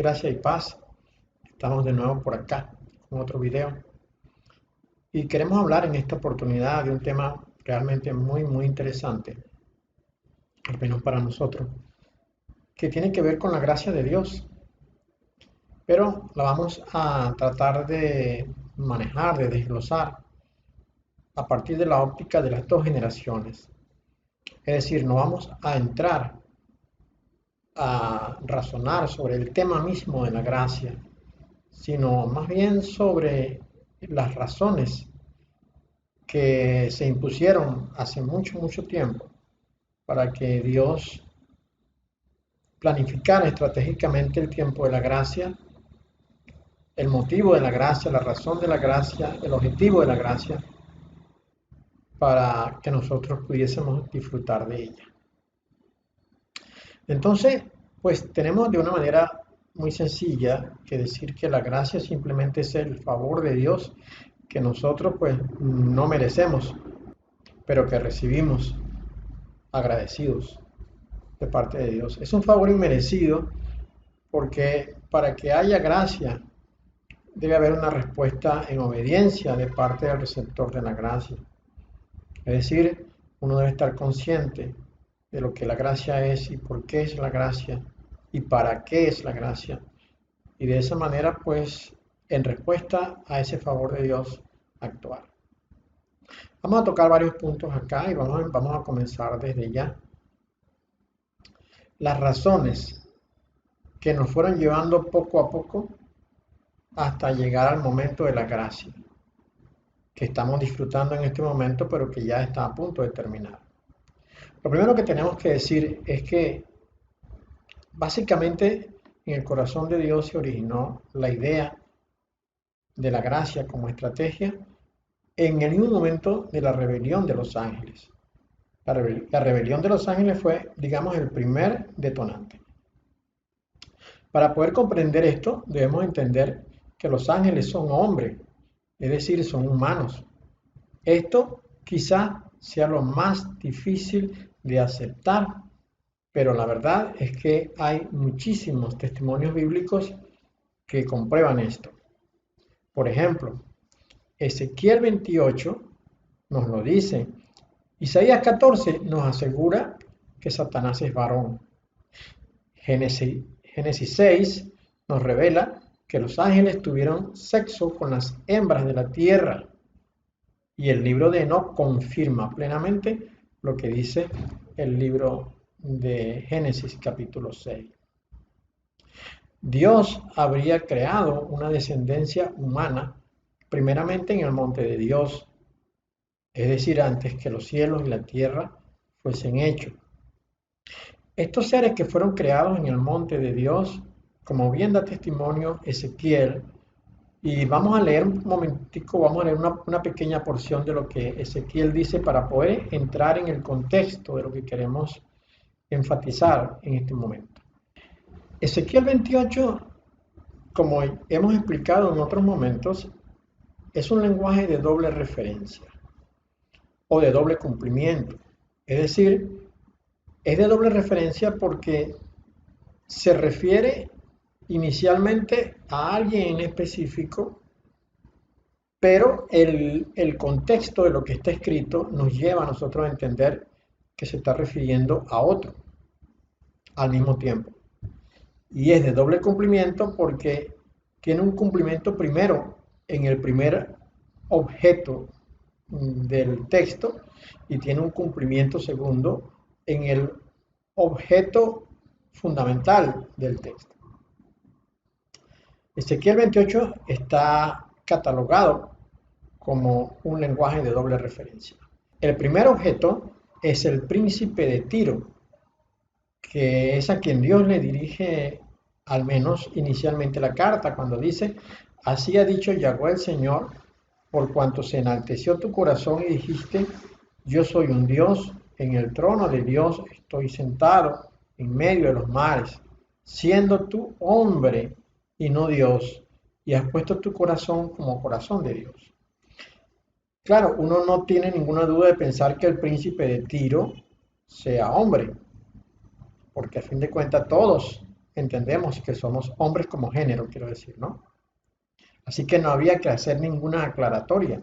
gracia y paz. Estamos de nuevo por acá con otro video y queremos hablar en esta oportunidad de un tema realmente muy interesante, al menos para nosotros, que tiene que ver con la gracia de Dios, pero la vamos a tratar de manejar, de desglosar a partir de la óptica de las dos generaciones. Es decir, no vamos a entrar a razonar sobre el tema mismo de la gracia, sino más bien sobre las razones que se impusieron hace mucho tiempo para que Dios planificara estratégicamente el tiempo de la gracia, el motivo de la gracia, la razón de la gracia, el objetivo de la gracia, para que nosotros pudiésemos disfrutar de ella. Entonces, pues tenemos de una manera muy sencilla que decir que la gracia simplemente es el favor de Dios que nosotros pues no merecemos, pero que recibimos agradecidos de parte de Dios. Es un favor inmerecido porque para que haya gracia debe haber una respuesta en obediencia de parte del receptor de la gracia. Es decir, uno debe estar consciente de lo que la gracia es y por qué es la gracia y para qué es la gracia. Y de esa manera, pues, en respuesta a ese favor de Dios, actuar. Vamos a tocar varios puntos acá y vamos a comenzar desde ya. Las razones que nos fueron llevando poco a poco hasta llegar al momento de la gracia, que estamos disfrutando en este momento, pero que ya está a punto de terminar. Lo primero que tenemos que decir es que básicamente en el corazón de Dios se originó la idea de la gracia como estrategia en el mismo momento de la rebelión de los ángeles. La rebelión de los ángeles fue, digamos, el primer detonante. Para poder comprender esto, debemos entender que los ángeles son hombres, es decir, son humanos. Esto quizá sea lo más difícil de aceptar, pero la verdad es que hay muchísimos testimonios bíblicos que comprueban esto. Por ejemplo, Ezequiel 28 nos lo dice. Isaías 14 nos asegura que Satanás es varón. Génesis 6 nos revela que los ángeles tuvieron sexo con las hembras de la tierra. Y el libro de Enoc confirma plenamente lo que dice el libro de Génesis capítulo 6. Dios habría creado una descendencia humana primeramente en el monte de Dios, es decir, antes que los cielos y la tierra fuesen hechos. Estos seres que fueron creados en el monte de Dios, como bien da testimonio Ezequiel, y vamos a leer un momentico, vamos a leer una pequeña porción de lo que Ezequiel dice para poder entrar en el contexto de lo que queremos enfatizar en este momento. Ezequiel 28, como hemos explicado en otros momentos, es un lenguaje de doble referencia o de doble cumplimiento. Es decir, es de doble referencia porque se refiere inicialmente a alguien en específico, pero el contexto de lo que está escrito nos lleva a nosotros a entender que se está refiriendo a otro al mismo tiempo. Y es de doble cumplimiento porque tiene un cumplimiento primero en el primer objeto del texto y tiene un cumplimiento segundo en el objeto fundamental del texto. Ezequiel 28 está catalogado como un lenguaje de doble referencia. El primer objeto es el príncipe de Tiro, que es a quien Dios le dirige al menos inicialmente la carta, cuando dice: así ha dicho Yahweh el Señor, por cuanto se enalteció tu corazón y dijiste: yo soy un Dios, en el trono de Dios estoy sentado en medio de los mares, siendo tú hombre y no Dios, y has puesto tu corazón como corazón de Dios. Claro, uno no tiene ninguna duda de pensar que el príncipe de Tiro sea hombre, porque a fin de cuentas todos entendemos que somos hombres como género, quiero decir, ¿no? Así que no había que hacer ninguna aclaratoria.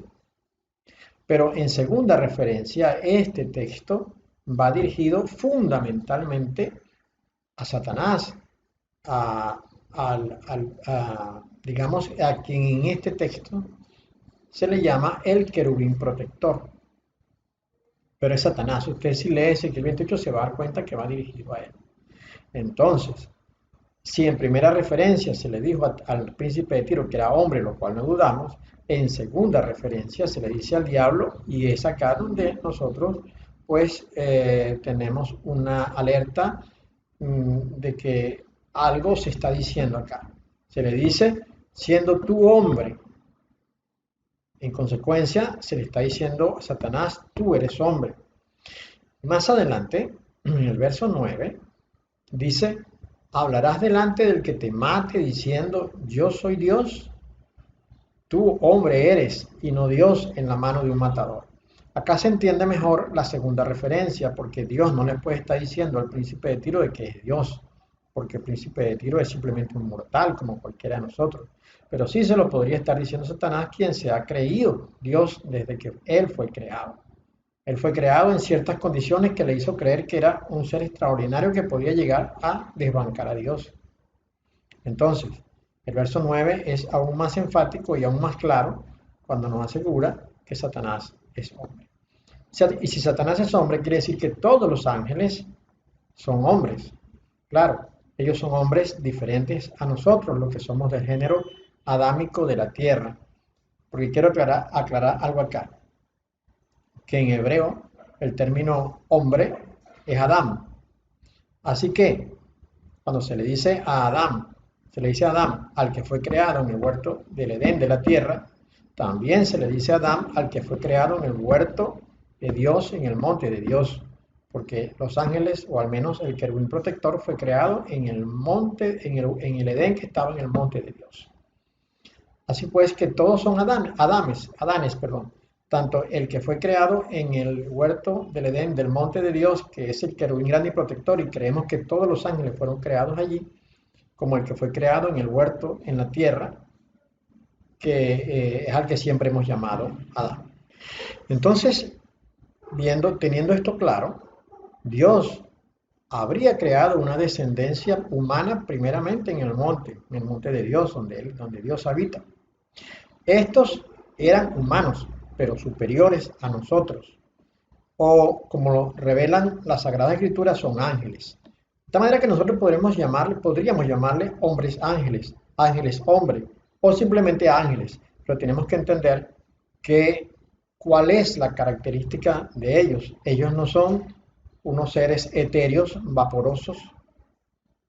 Pero en segunda referencia, este texto va dirigido fundamentalmente a Satanás, digamos, a quien en este texto se le llama el querubín protector. Pero es Satanás. Usted si lee Ezequiel 28 se va a dar cuenta que va dirigido a él. Entonces, si en primera referencia se le dijo al príncipe de Tiro que era hombre, lo cual no dudamos, en segunda referencia se le dice al diablo, y es acá donde nosotros pues tenemos una alerta de que algo se está diciendo acá. Se le dice, siendo tú hombre. En consecuencia, se le está diciendo a Satanás, tú eres hombre. Más adelante, en el verso 9, dice, hablarás delante del que te mate diciendo, yo soy Dios. Tú hombre eres y no Dios en la mano de un matador. Acá se entiende mejor la segunda referencia, porque Dios no le puede estar diciendo al príncipe de Tiro de que es Dios, porque el príncipe de Tiro es simplemente un mortal como cualquiera de nosotros. Pero sí se lo podría estar diciendo Satanás, quien se ha creído Dios desde que él fue creado. Él fue creado en ciertas condiciones que le hizo creer que era un ser extraordinario que podía llegar a desbancar a Dios. Entonces, el verso 9 es aún más enfático y aún más claro cuando nos asegura que Satanás es hombre. Y si Satanás es hombre, quiere decir que todos los ángeles son hombres. Claro, ellos son hombres diferentes a nosotros, los que somos del género adámico de la tierra. Porque quiero aclarar algo acá, que en hebreo el término hombre es Adán. Así que cuando se le dice a Adán, se le dice a Adán al que fue creado en el huerto del Edén de la tierra, también se le dice a Adán al que fue creado en el huerto de Dios, en el monte de Dios, porque los ángeles, o al menos el querubín protector, fue creado en el monte, en el Edén que estaba en el monte de Dios. Así pues que todos son Adanes, tanto el que fue creado en el huerto del Edén, del monte de Dios, que es el querubín grande y protector, y creemos que todos los ángeles fueron creados allí, como el que fue creado en el huerto, en la tierra, que es al que siempre hemos llamado Adán. Entonces, teniendo esto claro, Dios habría creado una descendencia humana primeramente en el monte de Dios, donde Dios habita. Estos eran humanos, pero superiores a nosotros, o como lo revelan las Sagradas Escrituras, son ángeles. De esta manera que nosotros podríamos llamarle hombres ángeles, ángeles hombre, o simplemente ángeles, pero tenemos que entender cuál es la característica de ellos. Ellos no son unos seres etéreos, vaporosos,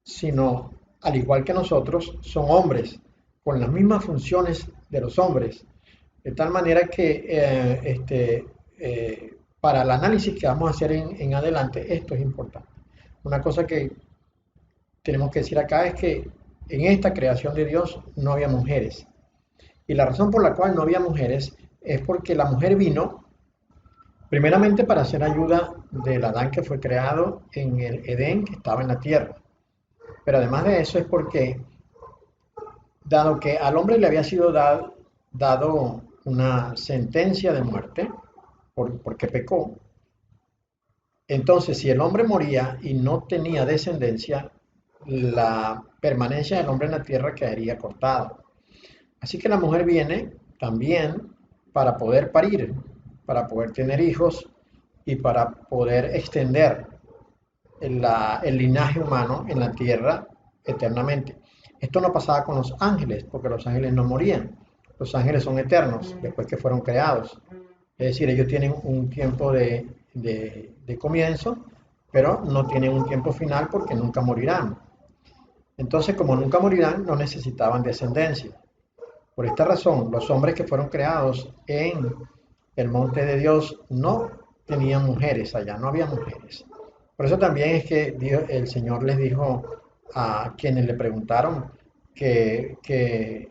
sino, al igual que nosotros, son hombres, con las mismas funciones de los hombres, de tal manera que para el análisis que vamos a hacer en adelante, esto es importante. Una cosa que tenemos que decir acá es que en esta creación de Dios no había mujeres. Y la razón por la cual no había mujeres es porque la mujer vino primeramente para hacer ayuda del Adán que fue creado en el Edén que estaba en la tierra. Pero además de eso es porque, dado que al hombre le había sido dado una sentencia de muerte, porque pecó, entonces si el hombre moría y no tenía descendencia, la permanencia del hombre en la tierra quedaría cortada. Así que la mujer viene también para poder parir, para poder tener hijos y para poder extender el linaje humano en la tierra eternamente. Esto no pasaba con los ángeles, porque los ángeles no morían. Los ángeles son eternos después que fueron creados. Es decir, ellos tienen un tiempo de comienzo, pero no tienen un tiempo final porque nunca morirán. Entonces, como nunca morirán, no necesitaban descendencia. Por esta razón, los hombres que fueron creados en el monte de Dios no tenían mujeres allá, no había mujeres. Por eso también es que el Señor les dijo a quienes le preguntaron de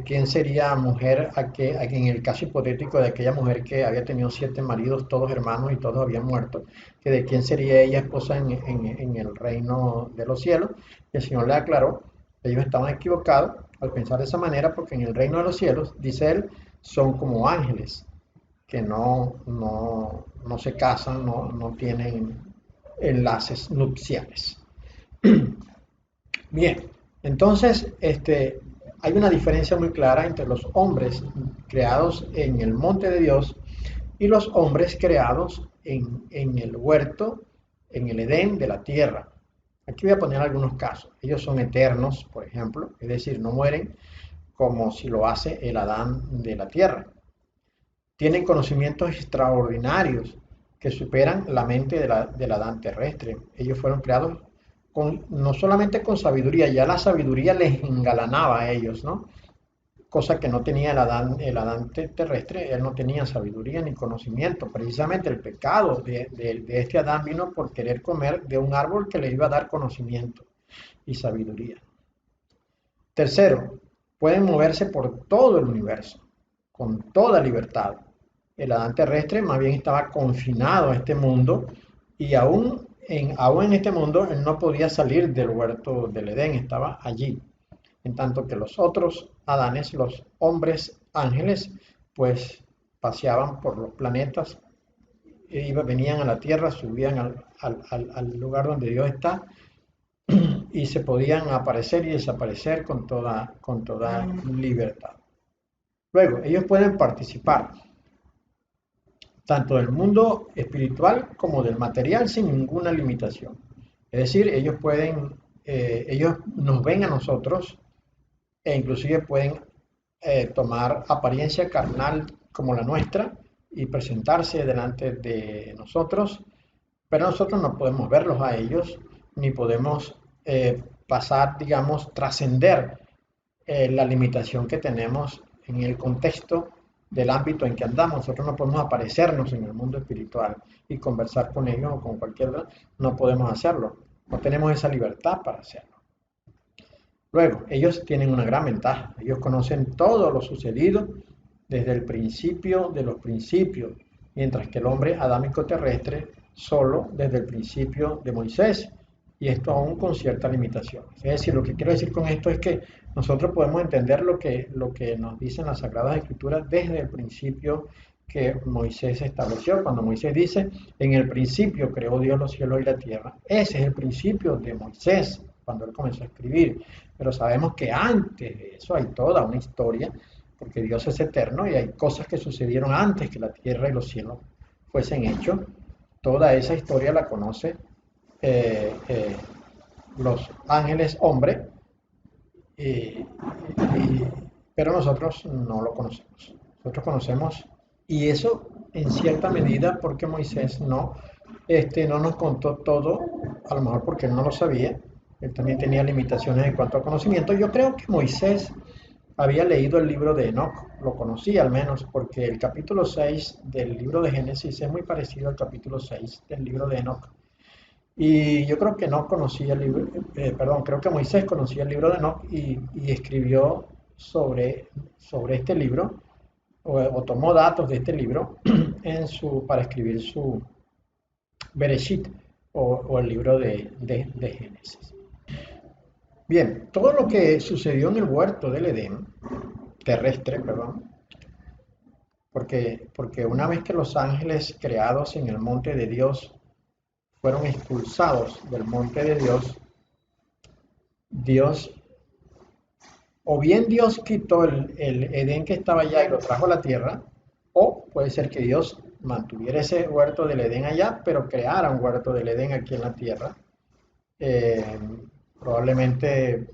quién sería mujer, en el caso hipotético de aquella mujer que había tenido 7 maridos, todos hermanos y todos habían muerto, que de quién sería ella esposa en el reino de los cielos. Y el Señor le aclaró, ellos estaban equivocados al pensar de esa manera, porque en el reino de los cielos, dice él, son como ángeles, que no se casan, no tienen enlaces nupciales. Bien, entonces hay una diferencia muy clara entre los hombres creados en el monte de Dios y los hombres creados en el huerto, en el Edén de la tierra. Aquí voy a poner algunos casos. Ellos son eternos, por ejemplo, es decir, no mueren como si lo hace el Adán de la tierra. Tienen conocimientos extraordinarios que superan la mente del Adán terrestre. Ellos fueron creados no solamente con sabiduría, ya la sabiduría les engalanaba a ellos, ¿no? Cosa que no tenía el Adán terrestre, él no tenía sabiduría ni conocimiento. Precisamente el pecado de este Adán vino por querer comer de un árbol que le iba a dar conocimiento y sabiduría. Tercero, pueden moverse por todo el universo, con toda libertad. El Adán terrestre más bien estaba confinado a este mundo y aún en este mundo él no podía salir del huerto del Edén, estaba allí. En tanto que los otros Adanes, los hombres ángeles, pues paseaban por los planetas, venían a la tierra, subían al lugar donde Dios está y se podían aparecer y desaparecer con toda libertad. Luego, ellos pueden participar tanto del mundo espiritual como del material sin ninguna limitación. Es decir, ellos nos ven a nosotros e inclusive pueden tomar apariencia carnal como la nuestra y presentarse delante de nosotros, pero nosotros no podemos verlos a ellos, ni podemos pasar, digamos, trascender la limitación que tenemos en el contexto del ámbito en que andamos. Nosotros no podemos aparecernos en el mundo espiritual y conversar con ellos o con cualquiera, no podemos hacerlo, no tenemos esa libertad para hacerlo. Luego, ellos tienen una gran ventaja, ellos conocen todo lo sucedido desde el principio de los principios, mientras que el hombre adámico terrestre solo desde el principio de Moisés, y esto aún con ciertas limitaciones. Es decir, lo que quiero decir con esto es que nosotros podemos entender lo que nos dicen las Sagradas Escrituras desde el principio que Moisés estableció. Cuando Moisés dice, en el principio creó Dios los cielos y la tierra, ese es el principio de Moisés, cuando él comenzó a escribir. Pero sabemos que antes de eso hay toda una historia, porque Dios es eterno y hay cosas que sucedieron antes que la tierra y los cielos fuesen hechos. Toda esa historia la conoce los ángeles hombres, pero nosotros no lo conocemos. Nosotros conocemos, y eso en cierta medida porque Moisés no nos contó todo, a lo mejor porque él no lo sabía, él también tenía limitaciones en cuanto a conocimiento. Yo creo que Moisés había leído el libro de Enoch, lo conocía al menos, porque el capítulo 6 del libro de Génesis es muy parecido al capítulo 6 del libro de Enoch. Y yo creo que no conocía el libro, creo que Moisés conocía el libro de Enoch y escribió sobre este libro, o tomó datos de este libro para escribir su Bereshit, o el libro de Génesis. Bien, todo lo que sucedió en el huerto del Edén, terrestre, porque una vez que los ángeles creados en el monte de Dios fueron expulsados del monte de Dios, o bien Dios quitó el Edén que estaba allá y lo trajo a la tierra, o puede ser que Dios mantuviera ese huerto del Edén allá, pero creara un huerto del Edén aquí en la tierra, probablemente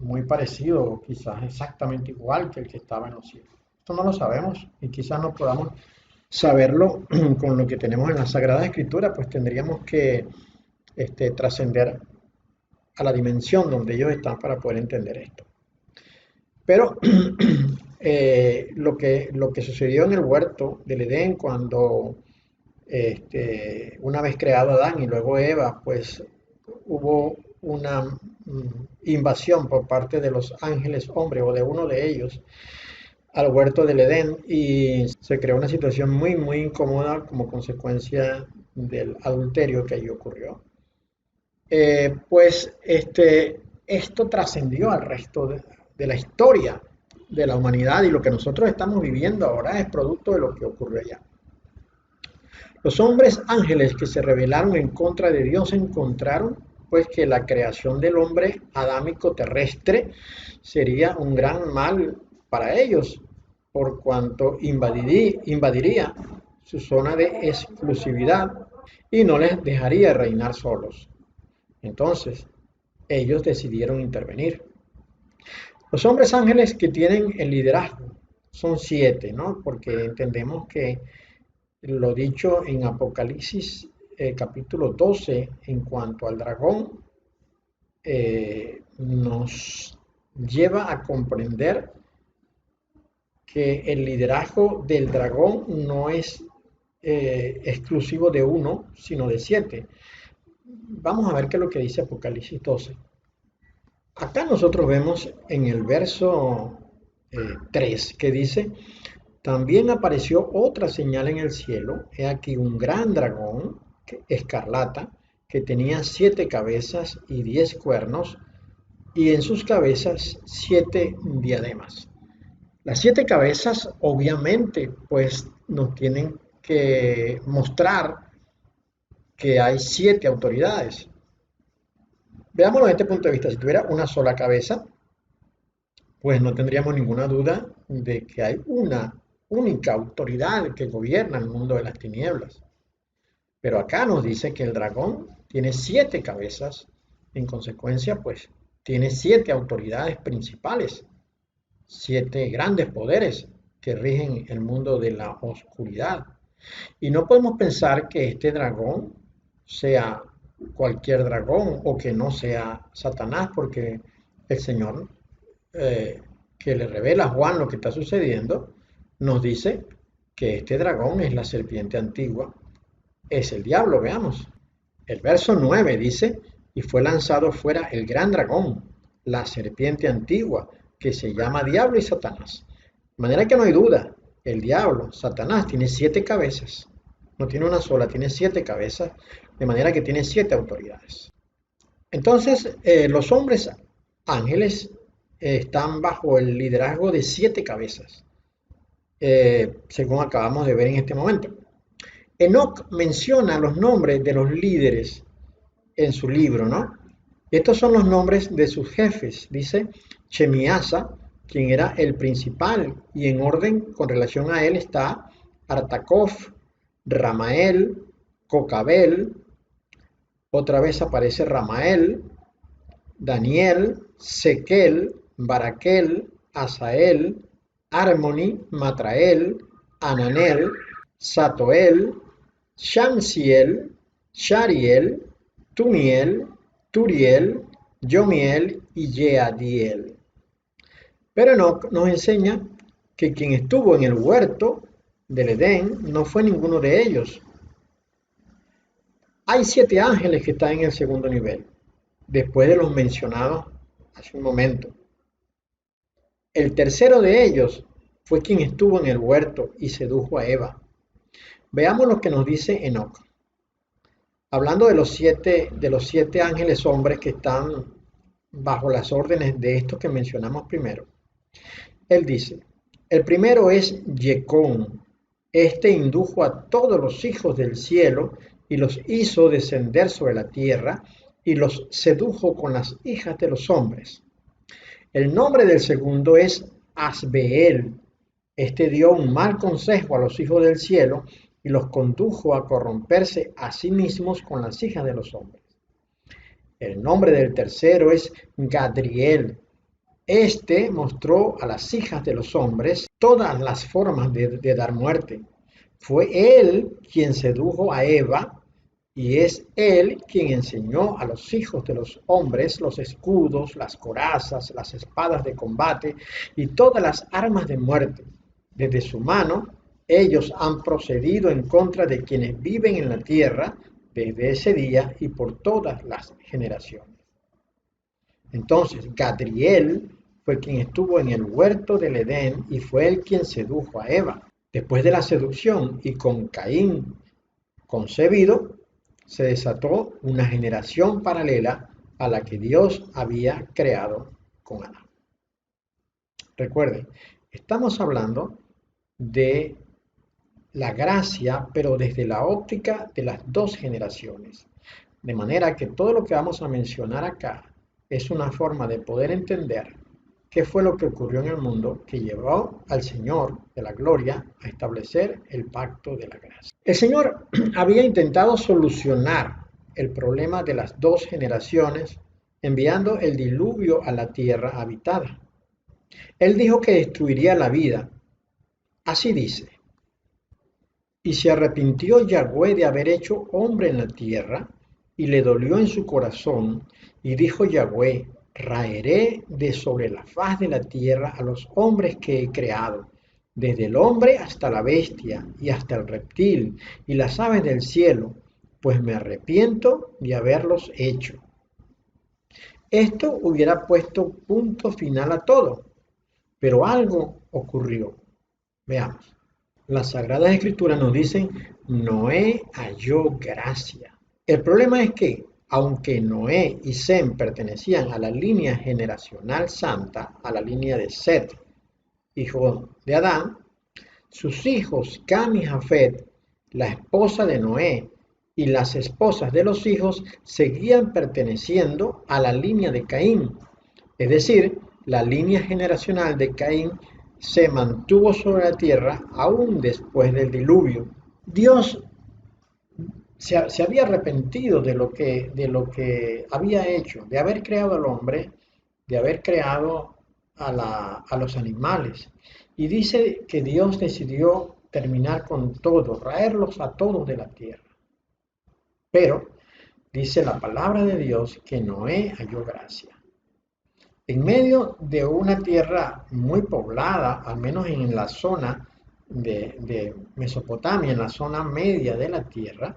muy parecido o quizás exactamente igual que el que estaba en los cielos. Esto no lo sabemos y quizás no podamos saberlo con lo que tenemos en la Sagrada Escritura, pues tendríamos que trascender a la dimensión donde ellos están para poder entender esto. Pero lo que sucedió en el huerto del Edén cuando una vez creado Adán y luego Eva, pues hubo una invasión por parte de los ángeles hombres o de uno de ellos al huerto del Edén y se creó una situación muy, muy incómoda como consecuencia del adulterio que allí ocurrió. Esto trascendió al resto de la historia de la humanidad y lo que nosotros estamos viviendo ahora es producto de lo que ocurrió allá. Los hombres ángeles que se rebelaron en contra de Dios encontraron pues que la creación del hombre adámico terrestre sería un gran mal para ellos, por cuanto invadiría su zona de exclusividad y no les dejaría reinar solos. Entonces, ellos decidieron intervenir. Los hombres ángeles que tienen el liderazgo son 7, ¿no? Porque entendemos que lo dicho en Apocalipsis capítulo 12 en cuanto al dragón nos lleva a comprender que el liderazgo del dragón no es exclusivo de uno, sino de 7. Vamos a ver qué es lo que dice Apocalipsis 12. Acá nosotros vemos en el verso 3 que dice, también apareció otra señal en el cielo, he aquí un gran dragón escarlata que tenía 7 cabezas y 10 cuernos y en sus cabezas 7 diademas. Las 7 cabezas obviamente pues nos tienen que mostrar que hay 7 autoridades. Veámoslo desde este punto de vista, si tuviera una sola cabeza, pues no tendríamos ninguna duda de que hay una única autoridad que gobierna el mundo de las tinieblas. Pero acá nos dice que el dragón tiene 7 cabezas, en consecuencia, pues tiene 7 autoridades principales, 7 grandes poderes que rigen el mundo de la oscuridad. Y no podemos pensar que este dragón sea cualquier dragón o que no sea Satanás, porque el Señor que le revela a Juan lo que está sucediendo, nos dice que este dragón es la serpiente antigua, es el diablo, veamos. El verso 9 dice, y fue lanzado fuera el gran dragón, la serpiente antigua, que se llama diablo y Satanás. De manera que no hay duda, el diablo, Satanás, tiene 7 cabezas. No tiene una sola, tiene 7 cabezas, de manera que tiene 7 autoridades. Entonces, los hombres ángeles están bajo el liderazgo de 7 cabezas, según acabamos de ver en este momento. Enoc menciona los nombres de los líderes en su libro, ¿no? Estos son los nombres de sus jefes, dice Shemiasa, quien era el principal, y en orden con relación a él está Artakov, Ramael, Cocabel, otra vez aparece Ramael, Daniel, Sequel, Baraquel, Asael, Armoni, Matrael, Ananel, Satoel, Shamsiel, Shariel, Tumiel, Turiel, Yomiel y Jeadiel. Pero Enoc nos enseña que quien estuvo en el huerto del Edén no fue ninguno de ellos. Hay 7 ángeles que están en el segundo nivel, después de los mencionados hace un momento. El tercero de ellos fue quien estuvo en el huerto y sedujo a Eva. Veamos lo que nos dice Enoc. Hablando de los siete ángeles hombres que están bajo las órdenes de estos que mencionamos primero. Él dice, el primero es Yecón. Este indujo a todos los hijos del cielo y los hizo descender sobre la tierra y los sedujo con las hijas de los hombres. El nombre del segundo es Asbeel. Este dio un mal consejo a los hijos del cielo y los condujo a corromperse a sí mismos con las hijas de los hombres. El nombre del tercero es Gadriel. Este mostró a las hijas de los hombres todas las formas de dar muerte. Fue él quien sedujo a Eva y es él quien enseñó a los hijos de los hombres los escudos, las corazas, las espadas de combate y todas las armas de muerte. Desde su mano ellos han procedido en contra de quienes viven en la tierra desde ese día y por todas las generaciones. Entonces, Gadriel fue quien estuvo en el huerto del Edén y fue él quien sedujo a Eva. Después de la seducción y con Caín concebido, se desató una generación paralela a la que Dios había creado con Adán. Recuerden, estamos hablando de la gracia, pero desde la óptica de las dos generaciones. De manera que todo lo que vamos a mencionar acá es una forma de poder entender qué fue lo que ocurrió en el mundo que llevó al Señor de la gloria a establecer el pacto de la gracia. El Señor había intentado solucionar el problema de las dos generaciones enviando el diluvio a la tierra habitada. Él dijo que destruiría la vida. Así dice: y se arrepintió Yahweh de haber hecho hombre en la tierra, y le dolió en su corazón, y dijo Yahweh: raeré de sobre la faz de la tierra a los hombres que he creado, desde el hombre hasta la bestia, y hasta el reptil, y las aves del cielo, pues me arrepiento de haberlos hecho. Esto hubiera puesto punto final a todo, pero algo ocurrió. Veamos. Las Sagradas Escrituras nos dicen: Noé halló gracia. El problema es que, aunque Noé y Sem pertenecían a la línea generacional santa, a la línea de Set, hijo de Adán, sus hijos Cam y Jafet, la esposa de Noé, y las esposas de los hijos seguían perteneciendo a la línea de Caín. Es decir, la línea generacional de Caín se mantuvo sobre la tierra aún después del diluvio. Dios se había arrepentido de lo que había hecho, de haber creado al hombre, de haber creado a los animales. Y dice que Dios decidió terminar con todo, raerlos a todos de la tierra. Pero dice la palabra de Dios que Noé halló gracia. En medio de una tierra muy poblada, al menos en la zona de Mesopotamia, en la zona media de la tierra,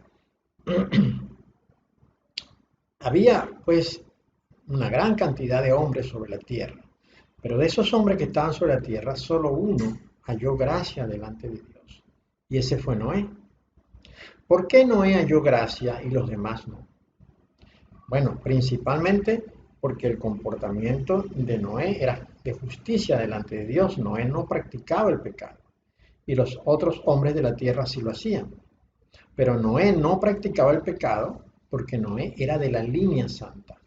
había pues una gran cantidad de hombres sobre la tierra. Pero de esos hombres que estaban sobre la tierra, solo uno halló gracia delante de Dios. Y ese fue Noé. ¿Por qué Noé halló gracia y los demás no? Bueno, principalmente porque el comportamiento de Noé era de justicia delante de Dios. Noé no practicaba el pecado y los otros hombres de la tierra sí lo hacían. Pero Noé no practicaba el pecado porque Noé era de la línea santa.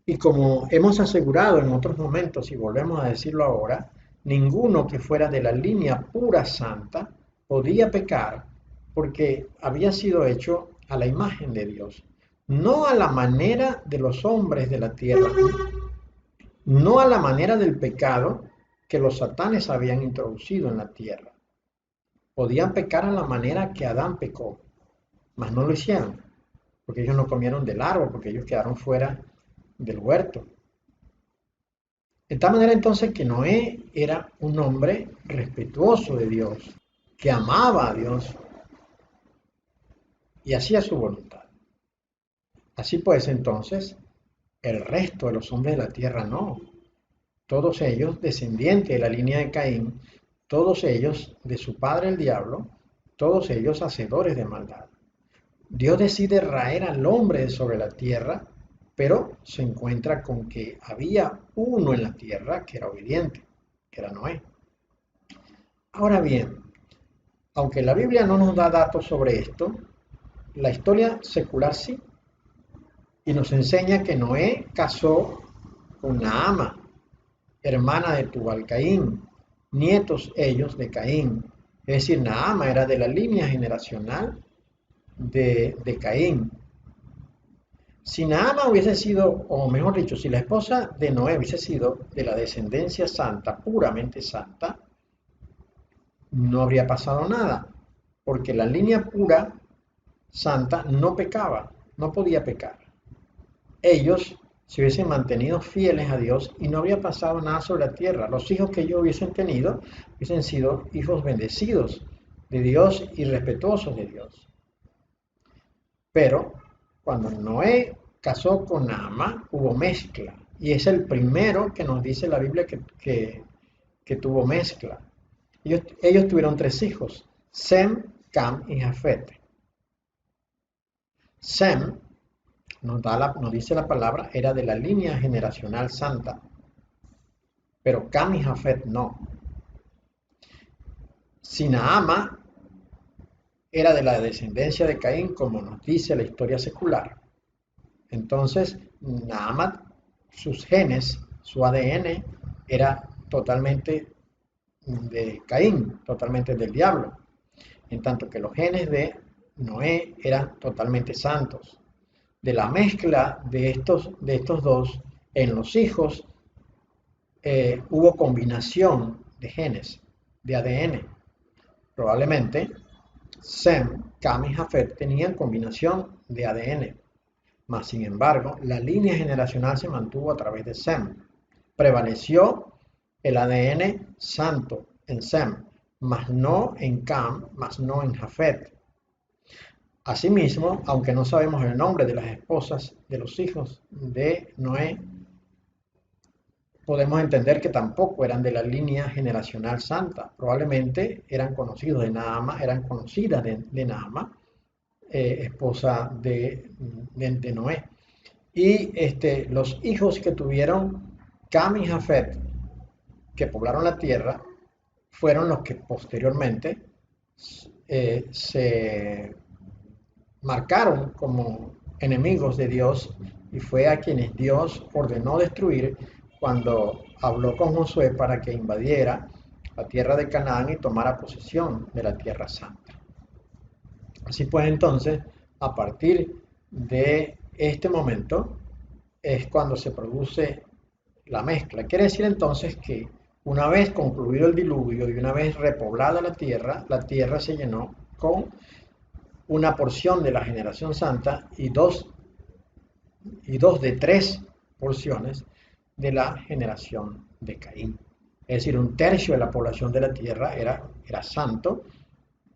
Y como hemos asegurado en otros momentos y volvemos a decirlo ahora, ninguno que fuera de la línea pura santa podía pecar porque había sido hecho a la imagen de Dios. No a la manera de los hombres de la tierra, no a la manera del pecado que los satanes habían introducido en la tierra. Podían pecar a la manera que Adán pecó, mas no lo hicieron, porque ellos no comieron del árbol, porque ellos quedaron fuera del huerto. De tal manera entonces que Noé era un hombre respetuoso de Dios, que amaba a Dios y hacía su voluntad. Así pues entonces, el resto de los hombres de la tierra no. Todos ellos descendientes de la línea de Caín, todos ellos de su padre el diablo, todos ellos hacedores de maldad. Dios decide raer al hombre de sobre la tierra, pero se encuentra con que había uno en la tierra que era obediente, que era Noé. Ahora bien, aunque la Biblia no nos da datos sobre esto, la historia secular sí, y nos enseña que Noé casó con Naama, hermana de Tubal-Caín, nietos ellos de Caín. Es decir, Naama era de la línea generacional de Caín. Si Naama hubiese sido, o mejor dicho, si la esposa de Noé hubiese sido de la descendencia santa, puramente santa, no habría pasado nada, porque la línea pura santa no pecaba, no podía pecar. Ellos se hubiesen mantenido fieles a Dios y no habría pasado nada sobre la tierra. Los hijos que ellos hubiesen tenido hubiesen sido hijos bendecidos de Dios y respetuosos de Dios. Pero cuando Noé casó con Naama, hubo mezcla. Y es el primero que nos dice la Biblia que tuvo mezcla. Ellos tuvieron 3 hijos, Sem, Cam y Jafet. Sem, nos dice la palabra, era de la línea generacional santa, pero Cam y Jafet no. Sinaama era de la descendencia de Caín, como nos dice la historia secular. Entonces, Naamat, sus genes, su ADN, era totalmente de Caín, totalmente del diablo, en tanto que los genes de Noé eran totalmente santos. De la mezcla de estos dos, en los hijos hubo combinación de genes, de ADN. Probablemente Sem, Cam y Jafet tenían combinación de ADN, mas sin embargo la línea generacional se mantuvo a través de Sem. Prevaleció el ADN santo en Sem, mas no en Cam, mas no en Jafet. Asimismo, aunque no sabemos el nombre de las esposas de los hijos de Noé, podemos entender que tampoco eran de la línea generacional santa. Probablemente eran conocidos de Naama, eran conocidas de Naama, esposa de Noé. Y los hijos que tuvieron Cam y Jafet, que poblaron la tierra, fueron los que posteriormente se marcaron como enemigos de Dios, y fue a quienes Dios ordenó destruir cuando habló con Josué para que invadiera la tierra de Canaán y tomara posesión de la tierra santa. Así pues, entonces, a partir de este momento es cuando se produce la mezcla. Quiere decir entonces que una vez concluido el diluvio y una vez repoblada la tierra se llenó con una porción de la generación santa y dos de 3 porciones de la generación de Caín. Es decir, 1/3 de la población de la tierra era santo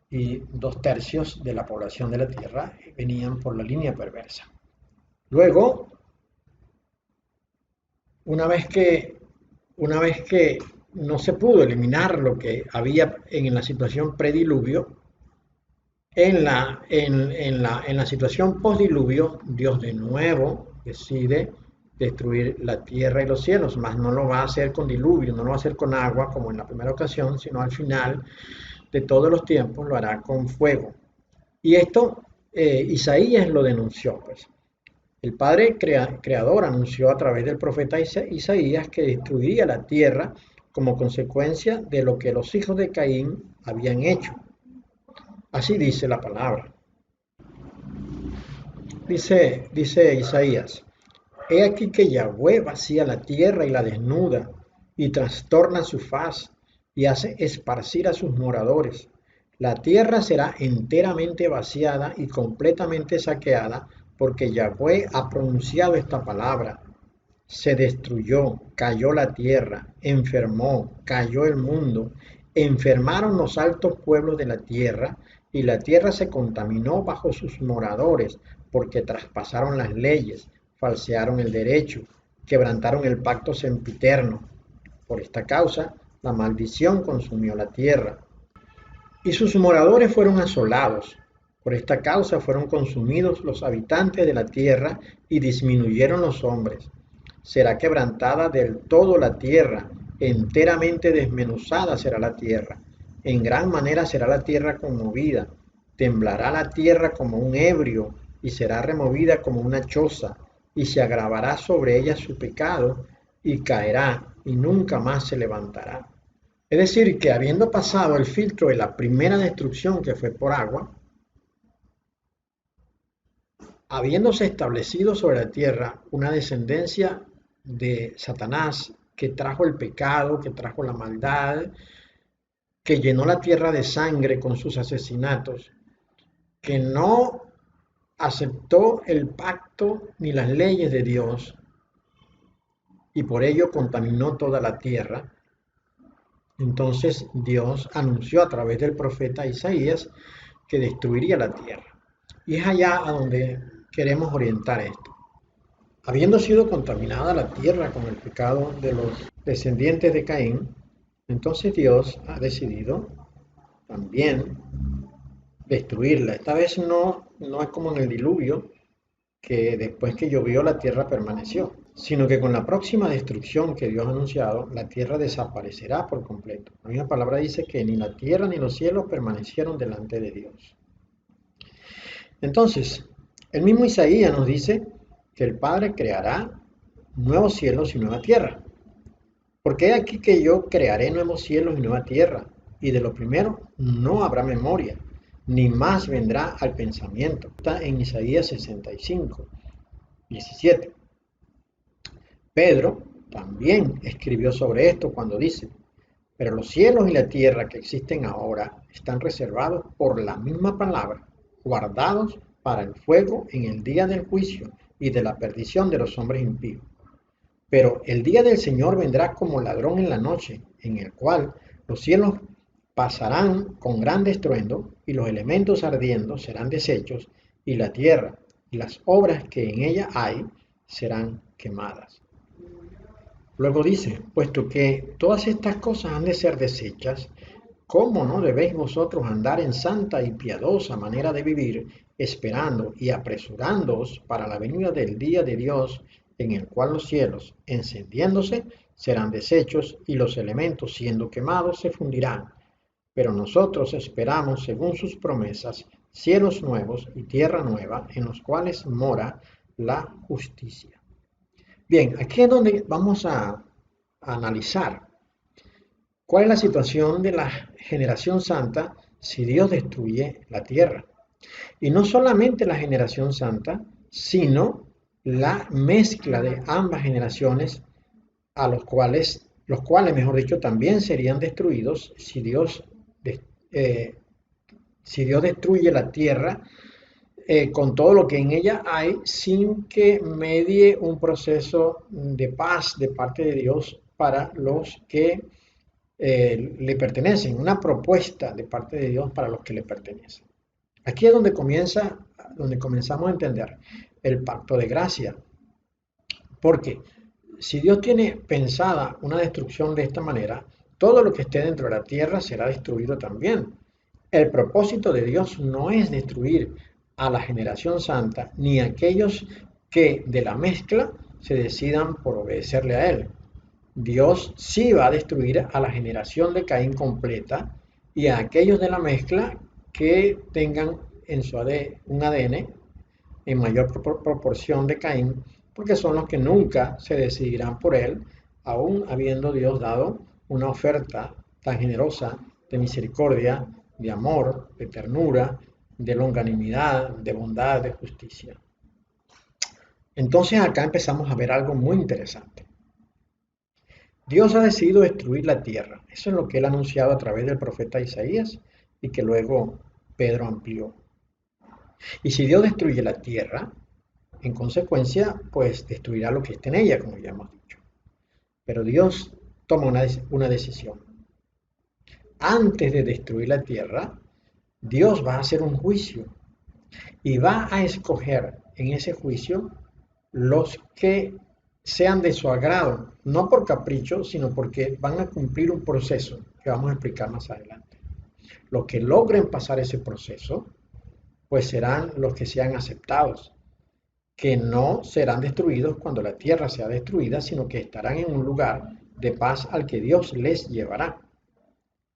y 2/3 de la población de la tierra venían por la línea perversa. Luego, una vez que no se pudo eliminar lo que había en la situación prediluvio, en la situación postdiluvio, Dios de nuevo decide destruir la tierra y los cielos, mas no lo va a hacer con diluvio, no lo va a hacer con agua como en la primera ocasión, sino al final de todos los tiempos lo hará con fuego. Y esto Isaías lo denunció, pues. El Padre Creador anunció a través del profeta Isaías que destruiría la tierra como consecuencia de lo que los hijos de Caín habían hecho. Así dice la palabra. Dice Isaías: He aquí que Yahweh vacía la tierra y la desnuda, y trastorna su faz, y hace esparcir a sus moradores. La tierra será enteramente vaciada y completamente saqueada, porque Yahweh ha pronunciado esta palabra. Se destruyó, cayó la tierra, enfermó, cayó el mundo, enfermaron los altos pueblos de la tierra, y la tierra se contaminó bajo sus moradores, porque traspasaron las leyes, falsearon el derecho, quebrantaron el pacto sempiterno. Por esta causa, la maldición consumió la tierra, y sus moradores fueron asolados. Por esta causa fueron consumidos los habitantes de la tierra, y disminuyeron los hombres. Será quebrantada del todo la tierra, enteramente desmenuzada será la tierra. En gran manera será la tierra conmovida, temblará la tierra como un ebrio, y será removida como una choza, y se agravará sobre ella su pecado, y caerá, y nunca más se levantará. Es decir, que habiendo pasado el filtro de la primera destrucción, que fue por agua, habiéndose establecido sobre la tierra una descendencia de Satanás que trajo el pecado, que trajo la maldad, que llenó la tierra de sangre con sus asesinatos, que no aceptó el pacto ni las leyes de Dios y por ello contaminó toda la tierra. Entonces Dios anunció a través del profeta Isaías que destruiría la tierra. Y es allá a donde queremos orientar esto. Habiendo sido contaminada la tierra con el pecado de los descendientes de Caín, entonces Dios ha decidido también destruirla. Esta vez no es como en el diluvio, que después que llovió la tierra permaneció, sino que con la próxima destrucción que Dios ha anunciado, la tierra desaparecerá por completo. La misma palabra dice que ni la tierra ni los cielos permanecieron delante de Dios. Entonces, el mismo Isaías nos dice que el Padre creará nuevos cielos y nueva tierra. Porque he aquí que yo crearé nuevos cielos y nueva tierra, y de lo primero no habrá memoria, ni más vendrá al pensamiento. Está en Isaías 65, 17. Pedro también escribió sobre esto cuando dice, pero los cielos y la tierra que existen ahora están reservados por la misma palabra, guardados para el fuego en el día del juicio y de la perdición de los hombres impíos. Pero el día del Señor vendrá como ladrón en la noche, en el cual los cielos pasarán con gran estruendo, y los elementos ardiendo serán deshechos, y la tierra y las obras que en ella hay serán quemadas. Luego dice, puesto que todas estas cosas han de ser deshechas, ¿cómo no debéis vosotros andar en santa y piadosa manera de vivir, esperando y apresurándoos para la venida del día de Dios, en el cual los cielos, encendiéndose, serán deshechos y los elementos, siendo quemados, se fundirán? Pero nosotros esperamos, según sus promesas, cielos nuevos y tierra nueva, en los cuales mora la justicia. Bien, aquí es donde vamos a analizar cuál es la situación de la generación santa si Dios destruye la tierra. Y no solamente la generación santa, sino la mezcla de ambas generaciones, a los cuales, mejor dicho, también serían destruidos eh, si Dios destruye la tierra con todo lo que en ella hay, sin que medie un proceso de paz de parte de Dios para los que le pertenecen, una propuesta de parte de Dios para los que le pertenecen. Aquí es donde comenzamos a entender el pacto de gracia, porque si Dios tiene pensada una destrucción de esta manera, todo lo que esté dentro de la tierra será destruido también. El propósito de Dios no es destruir a la generación santa ni a aquellos que de la mezcla se decidan por obedecerle a Él. Dios sí va a destruir a la generación de Caín completa y a aquellos de la mezcla que tengan en su un ADN en mayor proporción de Caín, porque son los que nunca se decidirán por él, aún habiendo Dios dado una oferta tan generosa de misericordia, de amor, de ternura, de longanimidad, de bondad, de justicia. Entonces acá empezamos a ver algo muy interesante. Dios ha decidido destruir la tierra. Eso es lo que él ha anunciado a través del profeta Isaías y que luego Pedro amplió. Y si Dios destruye la tierra, en consecuencia, pues destruirá lo que esté en ella, como ya hemos dicho. Pero Dios toma una decisión. Antes de destruir la tierra, Dios va a hacer un juicio y va a escoger en ese juicio los que sean de su agrado, no por capricho, sino porque van a cumplir un proceso que vamos a explicar más adelante. Los que logren pasar ese proceso, pues serán los que sean aceptados, que no serán destruidos cuando la tierra sea destruida, sino que estarán en un lugar de paz al que Dios les llevará.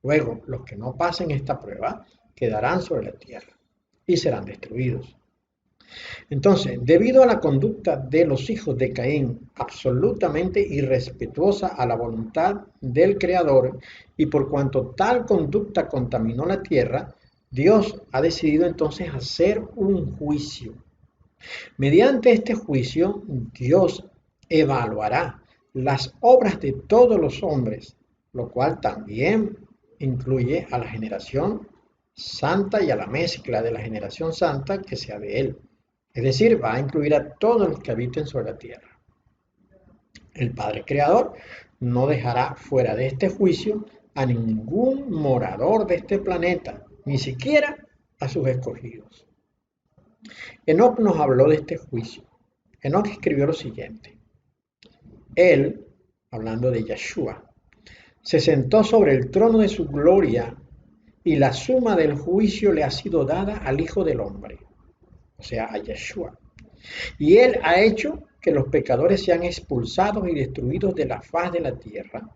Luego, los que no pasen esta prueba quedarán sobre la tierra y serán destruidos. Entonces, debido a la conducta de los hijos de Caín, absolutamente irrespetuosa a la voluntad del Creador, y por cuanto tal conducta contaminó la tierra, Dios ha decidido entonces hacer un juicio. Mediante este juicio, Dios evaluará las obras de todos los hombres, lo cual también incluye a la generación santa y a la mezcla de la generación santa que sea de él. Es decir, va a incluir a todos los que habiten sobre la tierra. El Padre Creador no dejará fuera de este juicio a ningún morador de este planeta, ni siquiera a sus escogidos. Enoc nos habló de este juicio. Enoc escribió lo siguiente. Él, hablando de Yeshua, se sentó sobre el trono de su gloria y la suma del juicio le ha sido dada al Hijo del Hombre, o sea, a Yeshua. Y él ha hecho que los pecadores sean expulsados y destruidos de la faz de la tierra,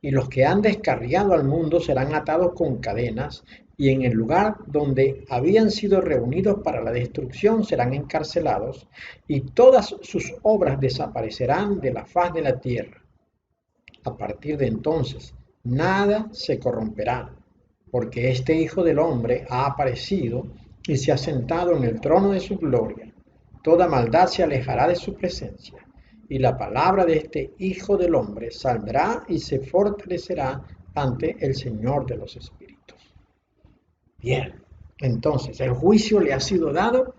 y los que han descarriado al mundo serán atados con cadenas, y en el lugar donde habían sido reunidos para la destrucción serán encarcelados, y todas sus obras desaparecerán de la faz de la tierra. A partir de entonces, nada se corromperá, porque este Hijo del Hombre ha aparecido y se ha sentado en el trono de su gloria. Toda maldad se alejará de su presencia, y la palabra de este Hijo del Hombre saldrá y se fortalecerá ante el Señor de los Espíritus. Bien, entonces el juicio le ha sido dado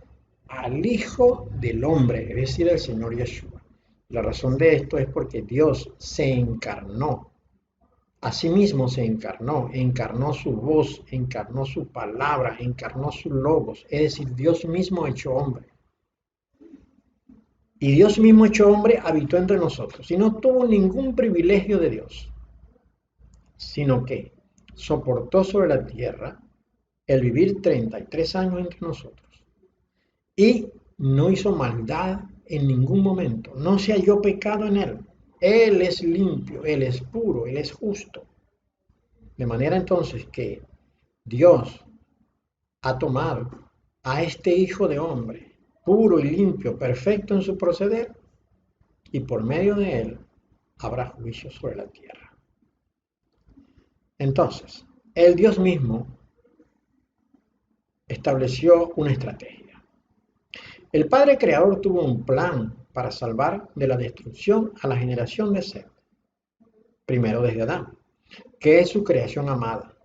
al Hijo del Hombre, es decir, al Señor Yeshua. La razón de esto es porque Dios se encarnó. Asimismo se encarnó, encarnó su voz, encarnó su palabra, encarnó su logos, es decir, Dios mismo hecho hombre. Y Dios mismo hecho hombre habitó entre nosotros y no tuvo ningún privilegio de Dios, sino que soportó sobre la tierra el vivir 33 años entre nosotros y no hizo maldad en ningún momento, no se halló pecado en él. Él es limpio, Él es puro, Él es justo. De manera entonces que Dios ha tomado a este Hijo de Hombre, puro y limpio, perfecto en su proceder, y por medio de él habrá juicio sobre la tierra. Entonces, el Dios mismo estableció una estrategia. El Padre Creador tuvo un plan para salvar de la destrucción a la generación de Set, primero desde Adán, que es su creación amada.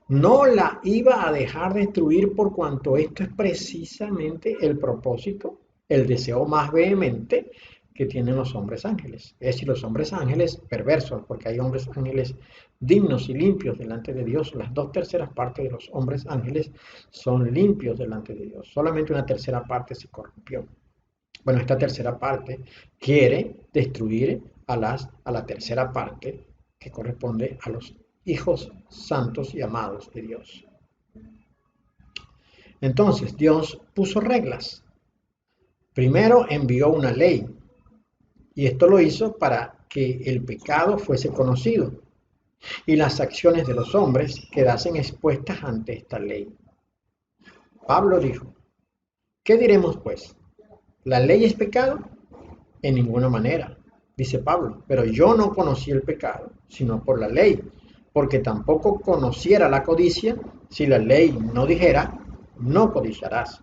No la iba a dejar destruir por cuanto esto es precisamente el propósito, el deseo más vehemente que tienen los hombres ángeles. Es decir, los hombres ángeles perversos, porque hay hombres ángeles dignos y limpios delante de Dios. Las 2/3 partes de los hombres ángeles son limpios delante de Dios. Solamente una tercera parte se corrompió. Bueno, esta tercera parte quiere destruir a la tercera parte que corresponde a los hijos santos y amados de Dios. Entonces, Dios puso reglas. Primero envió una ley, y esto lo hizo para que el pecado fuese conocido y las acciones de los hombres quedasen expuestas ante esta ley. Pablo dijo, ¿qué diremos pues? ¿La ley es pecado? En ninguna manera, dice Pablo, pero yo no conocí el pecado, sino por la ley, porque tampoco conociera la codicia si la ley no dijera, no codiciarás.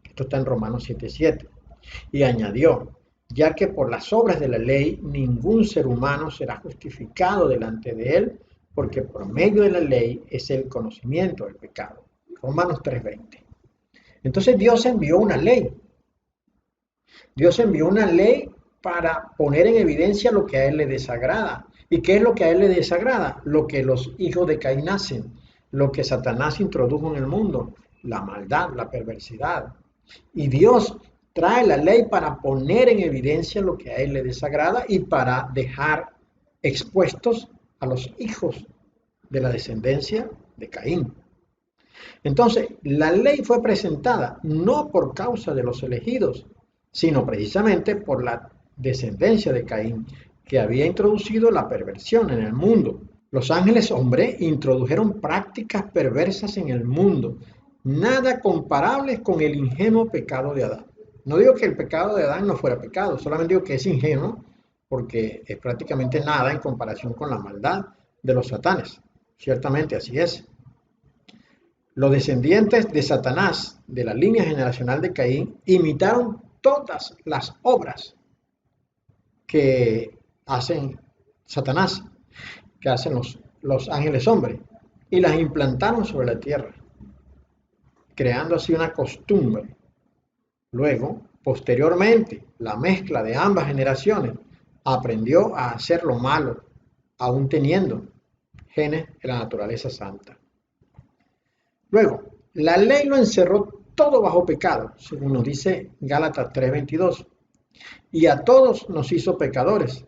Esto está en Romanos 7:7. Y añadió, ya que por las obras de la ley ningún ser humano será justificado delante de él, porque por medio de la ley es el conocimiento del pecado. Romanos 3:20. Entonces Dios envió una ley. Dios envió una ley para poner en evidencia lo que a él le desagrada. ¿Y qué es lo que a él le desagrada? Lo que los hijos de Caín hacen, lo que Satanás introdujo en el mundo, la maldad, la perversidad. Y Dios trae la ley para poner en evidencia lo que a él le desagrada y para dejar expuestos a los hijos de la descendencia de Caín. Entonces, la ley fue presentada no por causa de los elegidos, sino precisamente por la descendencia de Caín, que había introducido la perversión en el mundo. Los ángeles hombres introdujeron prácticas perversas en el mundo, nada comparables con el ingenuo pecado de Adán. No digo que el pecado de Adán no fuera pecado, solamente digo que es ingenuo porque es prácticamente nada en comparación con la maldad de los satanes. Ciertamente así es. Los descendientes de Satanás, de la línea generacional de Caín, imitaron todas las obras que hacen Satanás, que hacen los ángeles hombres, y las implantaron sobre la tierra, creando así una costumbre. Luego, posteriormente, la mezcla de ambas generaciones aprendió a hacer lo malo, aún teniendo genes de la naturaleza santa. Luego, la ley lo encerró todo bajo pecado, según nos dice Gálatas 3:22. Y a todos nos hizo pecadores,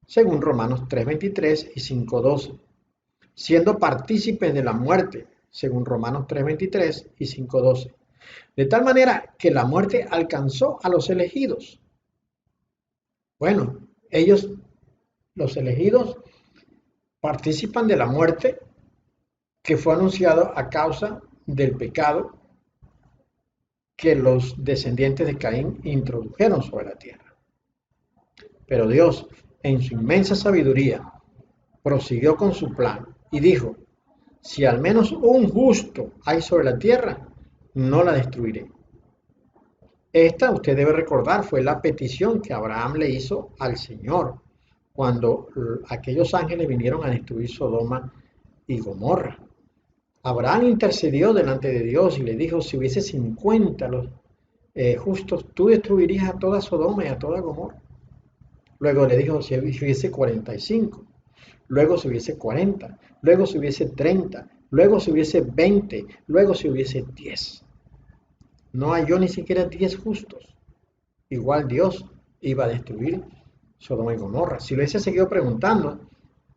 según Romanos 3:23 y 5:12, siendo partícipes de la muerte, según Romanos 3:23 y 5:12. De tal manera que la muerte alcanzó a los elegidos. Bueno, ellos, los elegidos, participan de la muerte que fue anunciado a causa del pecado que los descendientes de Caín introdujeron sobre la tierra. Pero Dios, en su inmensa sabiduría, prosiguió con su plan y dijo, si al menos un justo hay sobre la tierra, no la destruiré. Esta, usted debe recordar, fue la petición que Abraham le hizo al Señor cuando aquellos ángeles vinieron a destruir Sodoma y Gomorra. Abraham intercedió delante de Dios y le dijo, si hubiese 50 los justos, tú destruirías a toda Sodoma y a toda Gomorra. Luego le dijo, si hubiese 45, luego si hubiese 40, luego si hubiese 30, luego si hubiese 20, luego si hubiese 10. No halló ni siquiera 10 justos. Igual Dios iba a destruir Sodoma y Gomorra. Si lo hubiese seguido preguntando,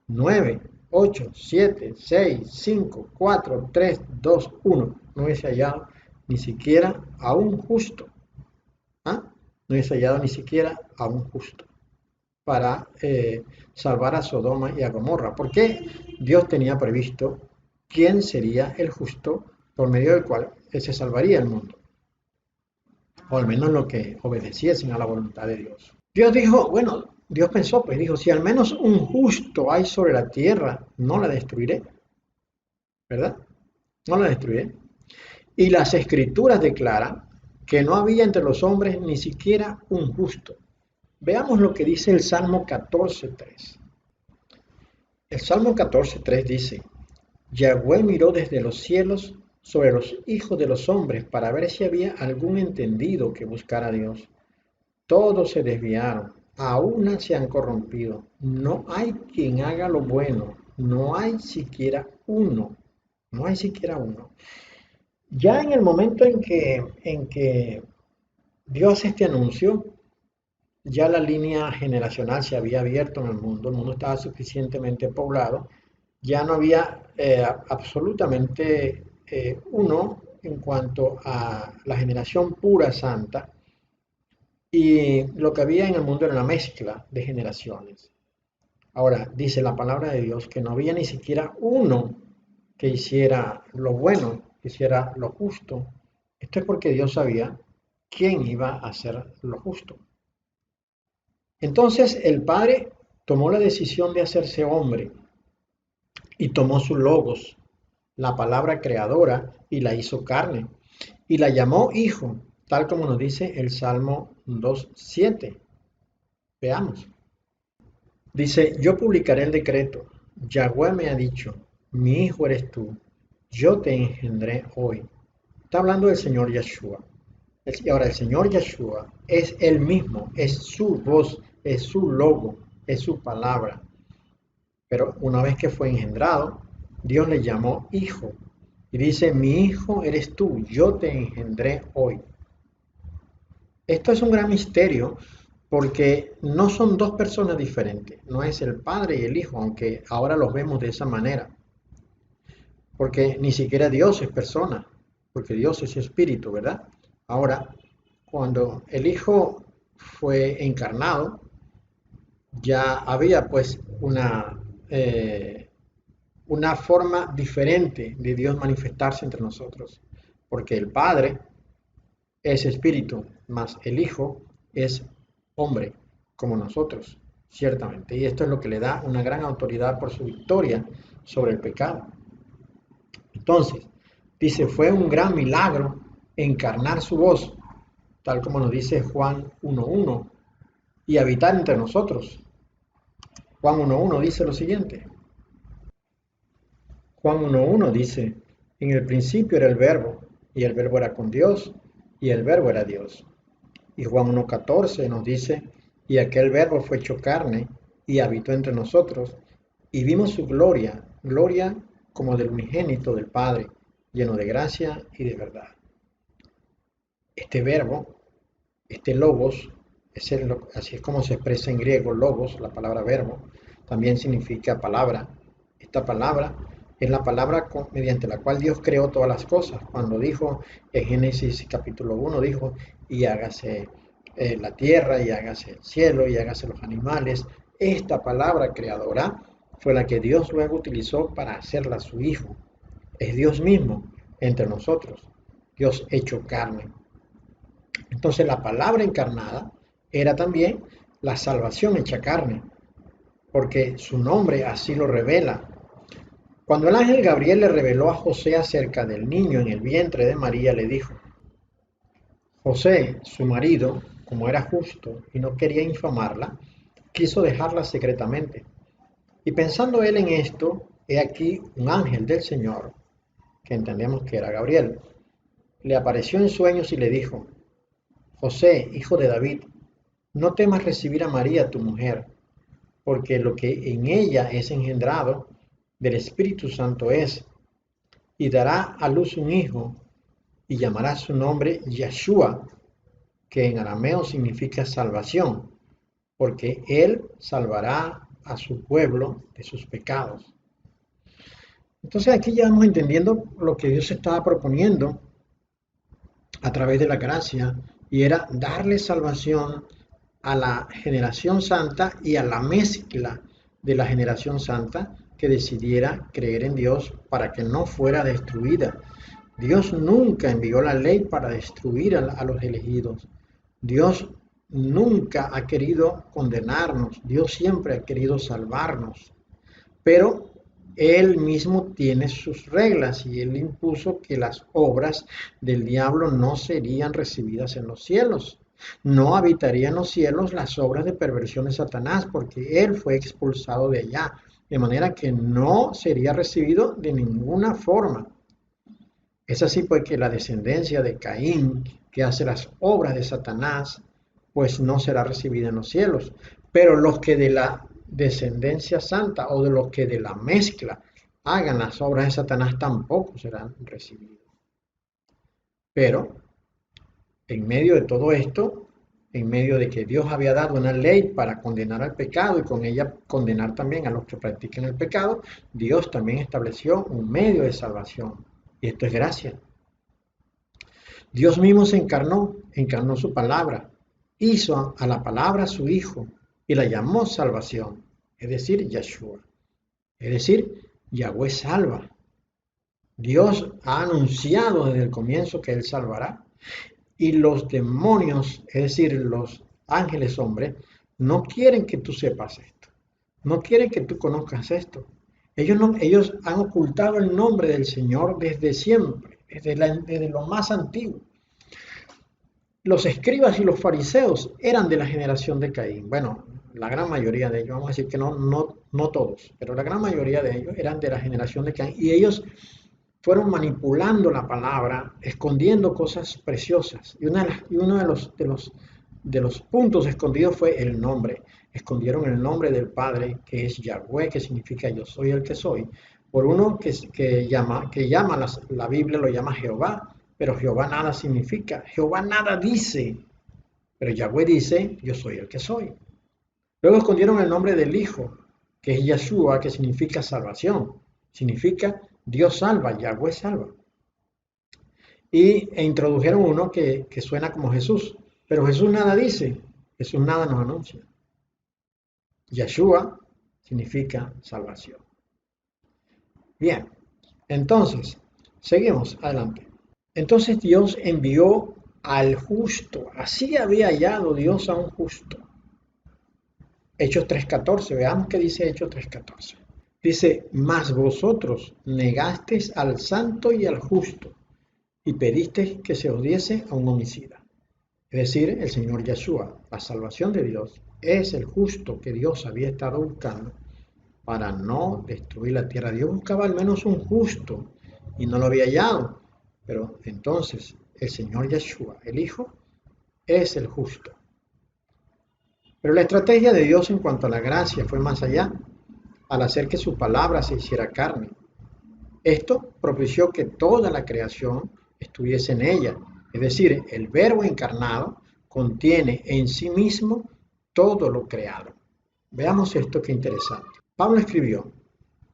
9, 8, 7, 6, 5, 4, 3, 2, 1, no hubiese hallado ni siquiera a un justo. ¿Ah? No hubiese hallado ni siquiera a un justo para salvar a Sodoma y a Gomorra, porque Dios tenía previsto quién sería el justo por medio del cual se salvaría el mundo, o al menos lo que obedeciesen a la voluntad de Dios. Dios dijo, bueno, Dios pensó, pues dijo, si al menos un justo hay sobre la tierra, no la destruiré, ¿verdad? No la destruiré. Y las escrituras declaran que no había entre los hombres ni siquiera un justo. Veamos lo que dice el Salmo 14:3. El Salmo 14:3 dice, Yahweh miró desde los cielos sobre los hijos de los hombres para ver si había algún entendido que buscara a Dios. Todos se desviaron, a una se han corrompido. No hay quien haga lo bueno, no hay siquiera uno, no hay siquiera uno. Ya en el momento en que Dios hace este anuncio, ya la línea generacional se había abierto en el mundo estaba suficientemente poblado, ya no había absolutamente uno en cuanto a la generación pura santa, y lo que había en el mundo era una mezcla de generaciones. Ahora, dice la palabra de Dios que no había ni siquiera uno que hiciera lo bueno, que hiciera lo justo. Esto es porque Dios sabía quién iba a hacer lo justo. Entonces el Padre tomó la decisión de hacerse hombre y tomó su logos, la palabra creadora, y la hizo carne, y la llamó hijo, tal como nos dice el Salmo 2:7. Veamos. Dice, yo publicaré el decreto. Yahweh me ha dicho, mi hijo eres tú, yo te engendré hoy. Está hablando del Señor Yeshua. Ahora, el Señor Yeshua es Él mismo, es su voz, es su logo, es su palabra. Pero una vez que fue engendrado, Dios le llamó hijo. Y dice, mi hijo eres tú, yo te engendré hoy. Esto es un gran misterio porque no son dos personas diferentes, no es el Padre y el Hijo, aunque ahora los vemos de esa manera. Porque ni siquiera Dios es persona, porque Dios es espíritu, ¿verdad? Ahora, cuando el Hijo fue encarnado, ya había pues una forma diferente de Dios manifestarse entre nosotros, porque el Padre es espíritu, más el Hijo es hombre, como nosotros, ciertamente. Y esto es lo que le da una gran autoridad por su victoria sobre el pecado. Entonces, dice, fue un gran milagro encarnar su voz, tal como nos dice Juan 1:1, y habitar entre nosotros. Juan 1:1 dice lo siguiente. Juan 1:1 dice, en el principio era el verbo, y el verbo era con Dios, y el verbo era Dios. Y Juan 1:14 nos dice, y aquel verbo fue hecho carne, y habitó entre nosotros, y vimos su gloria, gloria como del unigénito del Padre, lleno de gracia y de verdad. Este verbo, este logos, Así es como se expresa en griego logos, la palabra verbo, también significa palabra. Esta palabra es la palabra mediante la cual Dios creó todas las cosas. Cuando dijo en Génesis capítulo 1, dijo, y hágase la tierra, y hágase el cielo, y hágase los animales. Esta palabra creadora fue la que Dios luego utilizó para hacerla su Hijo. Es Dios mismo entre nosotros, Dios hecho carne. Entonces la palabra encarnada era también la salvación hecha carne, porque su nombre así lo revela. Cuando el ángel Gabriel le reveló a José acerca del niño en el vientre de María, le dijo, José, su marido, como era justo y no quería infamarla, quiso dejarla secretamente. Y pensando él en esto, he aquí un ángel del Señor, que entendemos que era Gabriel, le apareció en sueños y le dijo, José, hijo de David, no temas recibir a María tu mujer, porque lo que en ella es engendrado del Espíritu Santo es, y dará a luz un hijo, y llamará su nombre Yeshua, que en arameo significa salvación, porque él salvará a su pueblo de sus pecados. Entonces aquí ya vamos entendiendo lo que Dios estaba proponiendo a través de la gracia, y era darle salvación a la generación santa y a la mezcla de la generación santa que decidiera creer en Dios para que no fuera destruida. Dios nunca envió la ley para destruir a los elegidos. Dios nunca ha querido condenarnos. Dios siempre ha querido salvarnos. Pero Él mismo tiene sus reglas y Él impuso que las obras del diablo no serían recibidas en los cielos. No habitaría en los cielos las obras de perversión de Satanás, porque él fue expulsado de allá, de manera que no sería recibido de ninguna forma. Es así pues que la descendencia de Caín, que hace las obras de Satanás, pues no será recibida en los cielos. Pero los que de la descendencia santa o de los que de la mezcla hagan las obras de Satanás tampoco serán recibidos. Pero en medio de todo esto, en medio de que Dios había dado una ley para condenar al pecado y con ella condenar también a los que practiquen el pecado, Dios también estableció un medio de salvación. Y esto es gracia. Dios mismo se encarnó su palabra, hizo a la palabra su hijo y la llamó salvación, es decir, Yeshua. Es decir, Yahweh salva. Dios ha anunciado desde el comienzo que Él salvará. Y los demonios, es decir, los ángeles hombres, no quieren que tú sepas esto. No quieren que tú conozcas esto. Ellos han ocultado el nombre del Señor desde siempre, desde lo más antiguo. Los escribas y los fariseos eran de la generación de Caín. Bueno, la gran mayoría de ellos, vamos a decir que no todos, pero la gran mayoría de ellos eran de la generación de Caín. Y ellos fueron manipulando la palabra, escondiendo cosas preciosas. Y uno de los puntos escondidos fue el nombre. Escondieron el nombre del Padre, que es Yahweh, que significa yo soy el que soy, por uno que llama la Biblia lo llama Jehová, pero Jehová nada significa, Jehová nada dice, pero Yahweh dice yo soy el que soy. Luego escondieron el nombre del Hijo, que es Yeshua, que significa salvación, significa Dios salva, Yahweh salva. E introdujeron uno que suena como Jesús, pero Jesús nada dice, Jesús nada nos anuncia. Yeshua significa salvación. Bien, entonces, seguimos adelante. Entonces Dios envió al justo, así había hallado Dios a un justo. Hechos 3:14, veamos qué dice Hechos 3:14. Dice, mas vosotros negasteis al santo y al justo, y pedisteis que se os diese a un homicida. Es decir, el Señor Yeshua, la salvación de Dios, es el justo que Dios había estado buscando para no destruir la tierra. Dios buscaba al menos un justo y no lo había hallado. Pero entonces el Señor Yeshua, el Hijo, es el justo. Pero la estrategia de Dios en cuanto a la gracia fue más allá, al hacer que su palabra se hiciera carne. Esto propició que toda la creación estuviese en ella, es decir, el Verbo encarnado contiene en sí mismo todo lo creado. Veamos esto que interesante. Pablo escribió,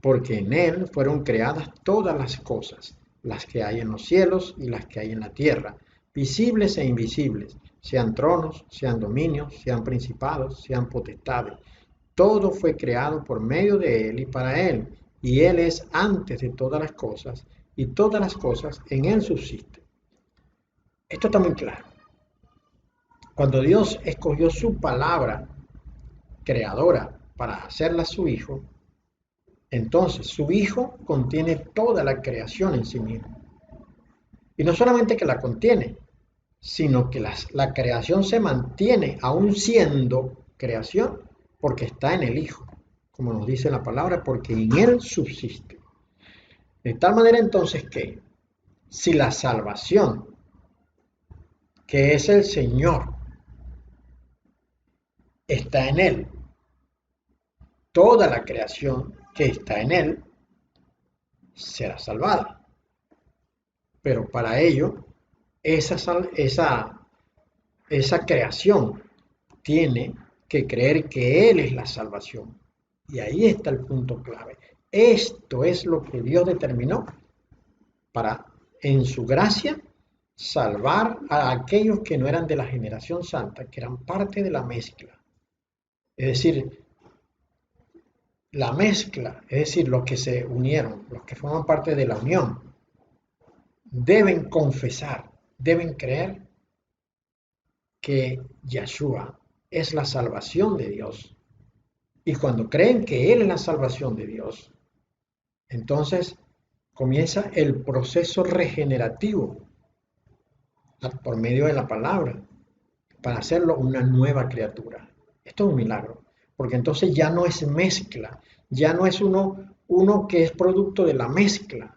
porque en él fueron creadas todas las cosas, las que hay en los cielos y las que hay en la tierra, visibles e invisibles, sean tronos, sean dominios, sean principados, sean potestades. Todo fue creado por medio de él y para él, y él es antes de todas las cosas, y todas las cosas en él subsisten. Esto está muy claro. Cuando Dios escogió su palabra creadora para hacerla su hijo, entonces su hijo contiene toda la creación en sí mismo. Y no solamente que la contiene, sino que la creación se mantiene aún siendo creación porque está en el hijo, como nos dice la palabra, porque en él subsiste. De tal manera entonces que si la salvación, que es el Señor, está en él, toda la creación que está en él será salvada. Pero para ello, esa creación tiene que creer que Él es la salvación. Y ahí está el punto clave. Esto es lo que Dios determinó para, en su gracia, salvar a aquellos que no eran de la generación santa, que eran parte de la mezcla. Es decir, la mezcla, es decir, los que se unieron, los que forman parte de la unión, deben confesar, deben creer que Yeshua es la salvación de Dios. Y cuando creen que Él es la salvación de Dios, entonces comienza el proceso regenerativo por medio de la palabra para hacerlo una nueva criatura. Esto es un milagro, porque entonces ya no es mezcla, ya no es uno que es producto de la mezcla,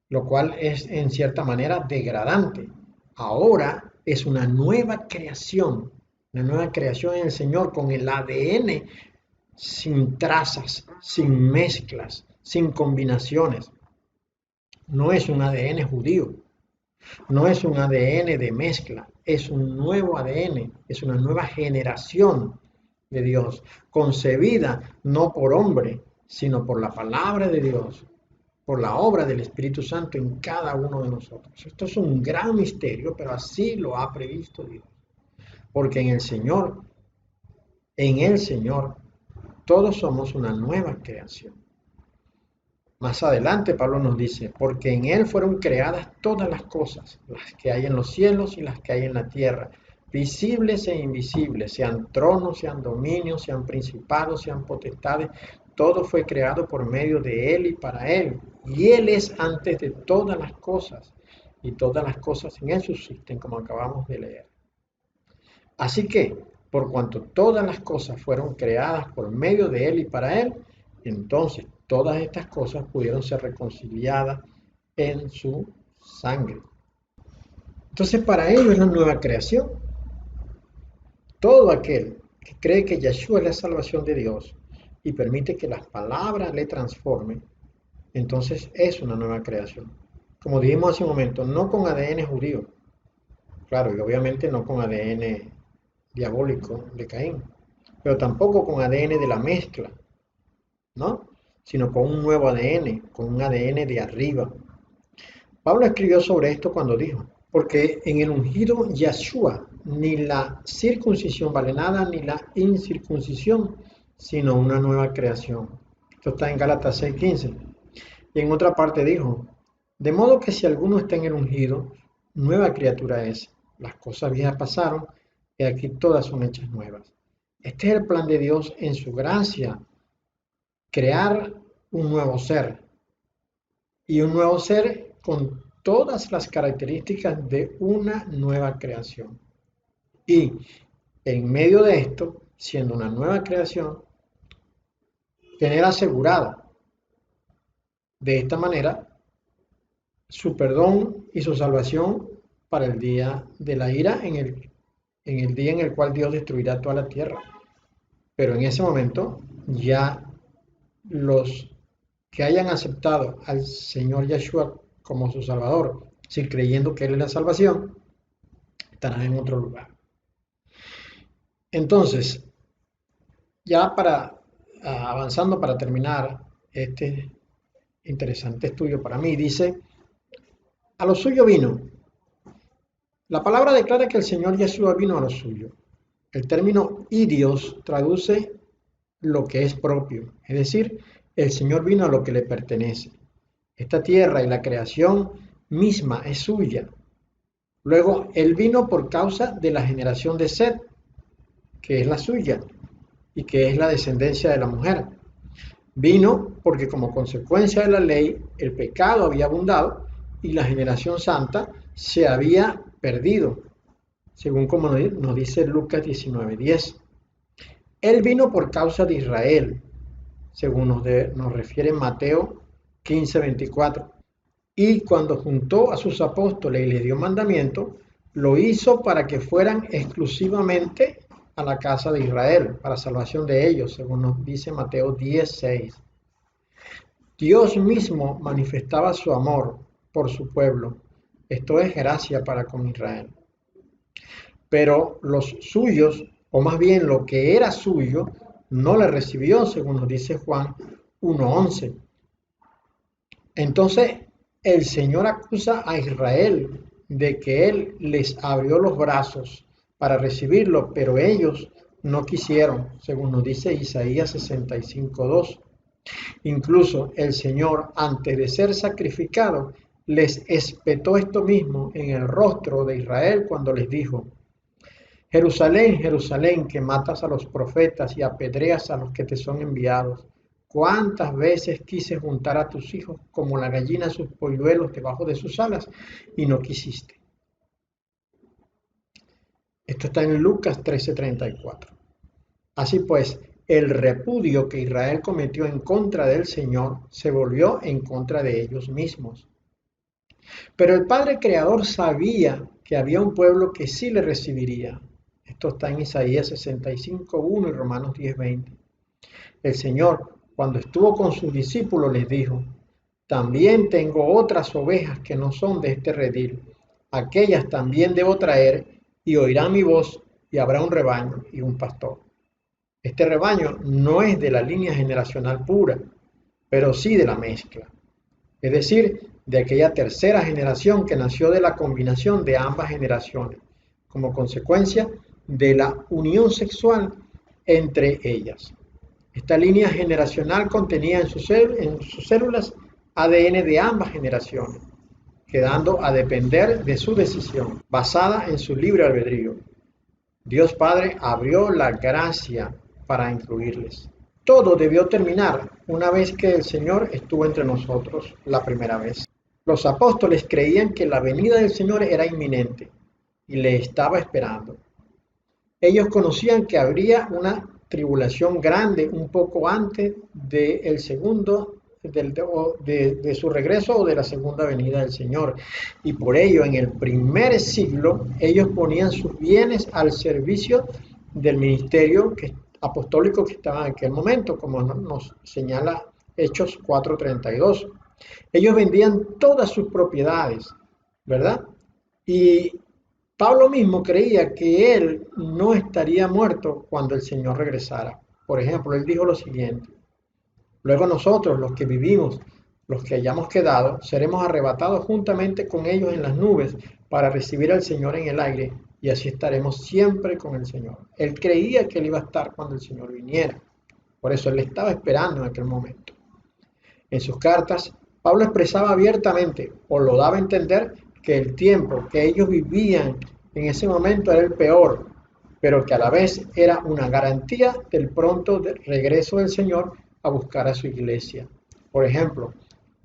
lo cual es en cierta manera degradante. Ahora es una nueva creación en el Señor con el ADN sin trazas, sin mezclas, sin combinaciones. No es un ADN judío, no es un ADN de mezcla, es un nuevo ADN, es una nueva generación de Dios, concebida no por hombre, sino por la palabra de Dios, por la obra del Espíritu Santo en cada uno de nosotros. Esto es un gran misterio, pero así lo ha previsto Dios. Porque en el Señor, todos somos una nueva creación. Más adelante Pablo nos dice, porque en Él fueron creadas todas las cosas, las que hay en los cielos y las que hay en la tierra, visibles e invisibles, sean tronos, sean dominios, sean principados, sean potestades, todo fue creado por medio de Él y para Él. Y Él es antes de todas las cosas, y todas las cosas en Él subsisten, como acabamos de leer. Así que, por cuanto todas las cosas fueron creadas por medio de Él y para Él, entonces todas estas cosas pudieron ser reconciliadas en su sangre. Entonces para ellos es la nueva creación. Todo aquel que cree que Yeshua es la salvación de Dios y permite que las palabras le transformen, entonces es una nueva creación. Como dijimos hace un momento, no con ADN judío, claro, y obviamente no con ADN diabólico de Caín, pero tampoco con ADN de la mezcla, ¿no? Sino con un nuevo ADN, con un ADN de arriba. Pablo escribió sobre esto cuando dijo, porque en el ungido Yeshua ni la circuncisión vale nada, ni la incircuncisión, sino una nueva creación. Esto está en Gálatas 6:15. Y en otra parte dijo, de modo que si alguno está en el ungido, nueva criatura es. Las cosas viejas pasaron, y aquí todas son hechas nuevas. Este es el plan de Dios en su gracia, crear un nuevo ser. Y un nuevo ser con todas las características de una nueva creación. Y en medio de esto, siendo una nueva creación, tener asegurada de esta manera su perdón y su salvación para el día de la ira, en el día en el cual Dios destruirá toda la tierra. Pero en ese momento ya los que hayan aceptado al Señor Yeshua como su Salvador, sin creyendo que Él es la salvación, estarán en otro lugar. Entonces, ya avanzando para terminar este interesante estudio para mí, dice, a lo suyo vino. La palabra declara que el Señor Yeshua vino a lo suyo. El término idios traduce lo que es propio, es decir, el Señor vino a lo que le pertenece. Esta tierra y la creación misma es suya. Luego, Él vino por causa de la generación de Set, que es la suya y que es la descendencia de la mujer. Vino porque como consecuencia de la ley, el pecado había abundado y la generación santa se había perdido, según como nos dice Lucas 19:10. Él vino por causa de Israel, según nos refiere Mateo 15:24. Y cuando juntó a sus apóstoles y les dio mandamiento, lo hizo para que fueran exclusivamente a la casa de Israel, para salvación de ellos, según nos dice Mateo 10:6. Dios mismo manifestaba su amor por su pueblo. Esto es gracia para con Israel. Pero los suyos, o más bien lo que era suyo, no le recibió, según nos dice Juan 1:11. Entonces, el Señor acusa a Israel de que Él les abrió los brazos para recibirlo, pero ellos no quisieron, según nos dice Isaías 65:2. Incluso el Señor, antes de ser sacrificado, les espetó esto mismo en el rostro de Israel cuando les dijo: Jerusalén, Jerusalén, que matas a los profetas y apedreas a los que te son enviados. ¿Cuántas veces quise juntar a tus hijos como la gallina a sus polluelos debajo de sus alas y no quisiste? Esto está en Lucas 13:34. Así pues, el repudio que Israel cometió en contra del Señor se volvió en contra de ellos mismos. Pero el Padre Creador sabía que había un pueblo que sí le recibiría. Esto está en Isaías 65:1 y Romanos 10:20. El Señor, cuando estuvo con sus discípulos, les dijo: también tengo otras ovejas que no son de este redil. Aquellas también debo traer, y oirán mi voz, y habrá un rebaño y un pastor. Este rebaño no es de la línea generacional pura, pero sí de la mezcla, es decir, de aquella tercera generación que nació de la combinación de ambas generaciones, como consecuencia de la unión sexual entre ellas. Esta línea generacional contenía en sus células ADN de ambas generaciones, quedando a depender de su decisión, basada en su libre albedrío. Dios Padre abrió la gracia para incluirles. Todo debió terminar una vez que el Señor estuvo entre nosotros la primera vez. Los apóstoles creían que la venida del Señor era inminente y le estaba esperando. Ellos conocían que habría una tribulación grande un poco antes de su regreso o de la segunda venida del Señor. Y por ello, en el primer siglo, ellos ponían sus bienes al servicio del ministerio apostólico que estaba en aquel momento, como nos señala Hechos 4:32. Ellos vendían todas sus propiedades, ¿verdad? Y Pablo mismo creía que él no estaría muerto cuando el Señor regresara. Por ejemplo, él dijo lo siguiente: luego nosotros, los que vivimos, los que hayamos quedado, seremos arrebatados juntamente con ellos en las nubes para recibir al Señor en el aire, y así estaremos siempre con el Señor. Él creía que él iba a estar cuando el Señor viniera. Por eso él estaba esperando en aquel momento. En sus cartas, Pablo expresaba abiertamente, o lo daba a entender, que el tiempo que ellos vivían en ese momento era el peor, pero que a la vez era una garantía del pronto regreso del Señor a buscar a su iglesia. Por ejemplo,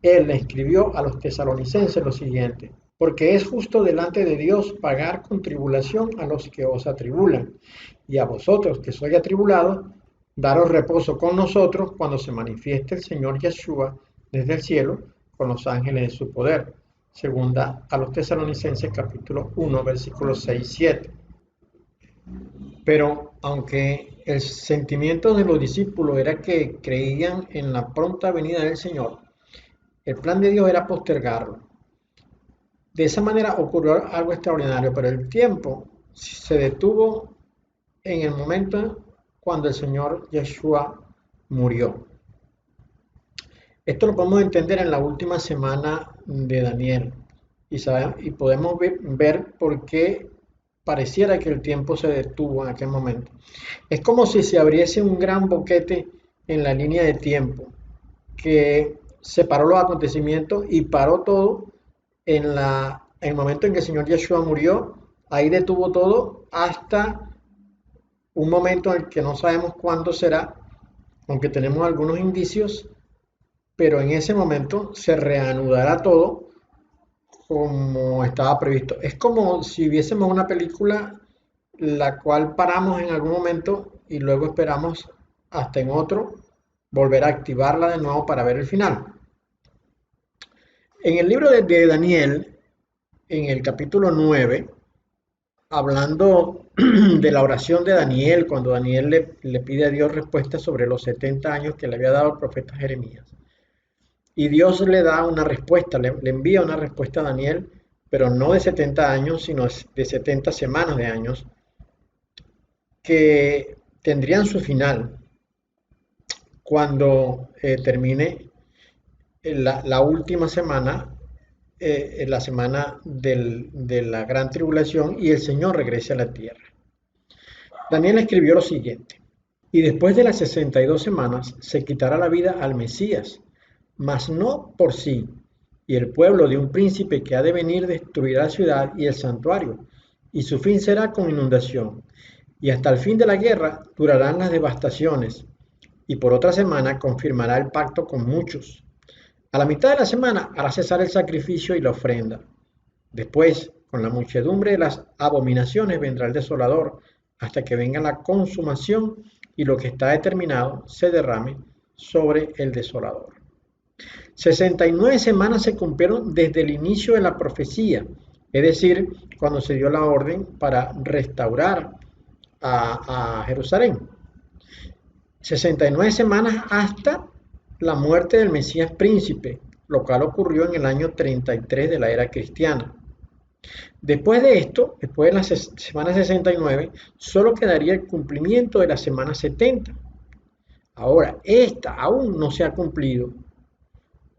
él le escribió a los tesalonicenses lo siguiente: porque es justo delante de Dios pagar con tribulación a los que os atribulan, y a vosotros que sois atribulados, daros reposo con nosotros cuando se manifieste el Señor Yeshua desde el cielo con los ángeles de su poder. Segunda a los tesalonicenses capítulo 1 versículos 6-7. Pero aunque el sentimiento de los discípulos era que creían en la pronta venida del Señor, el plan de Dios era postergarlo. De esa manera ocurrió algo extraordinario, pero el tiempo se detuvo en el momento cuando el Señor Yeshua murió. Esto lo podemos entender en la última semana de Daniel y podemos ver por qué pareciera que el tiempo se detuvo en aquel momento. Es como si se abriese un gran boquete en la línea de tiempo que separó los acontecimientos y paró todo en el momento en que el Señor Yeshua murió. Ahí detuvo todo hasta un momento en el que no sabemos cuándo será, aunque tenemos algunos indicios, pero en ese momento se reanudará todo como estaba previsto. Es como si viésemos una película la cual paramos en algún momento y luego esperamos hasta en otro volver a activarla de nuevo para ver el final. En el libro de Daniel, en el capítulo 9, hablando de la oración de Daniel, cuando Daniel le pide a Dios respuesta sobre los 70 años que le había dado el profeta Jeremías. Y Dios le da una respuesta, le envía una respuesta a Daniel, pero no de 70 años, sino de 70 semanas de años, que tendrían su final cuando termine la última semana, la semana de la gran tribulación y el Señor regrese a la tierra. Daniel escribió lo siguiente: y después de las 62 semanas se quitará la vida al Mesías, mas no por sí, y el pueblo de un príncipe que ha de venir destruirá la ciudad y el santuario, y su fin será con inundación, y hasta el fin de la guerra durarán las devastaciones, y por otra semana confirmará el pacto con muchos. A la mitad de la semana hará cesar el sacrificio y la ofrenda. Después, con la muchedumbre de las abominaciones vendrá el desolador, hasta que venga la consumación y lo que está determinado se derrame sobre el desolador. 69 semanas se cumplieron desde el inicio de la profecía, es decir, cuando se dio la orden para restaurar a Jerusalén. 69 semanas hasta la muerte del Mesías príncipe, lo cual ocurrió en el año 33 de la era cristiana. Después de esto, después de la semana 69, solo quedaría el cumplimiento de la semana 70. Ahora, esta aún no se ha cumplido.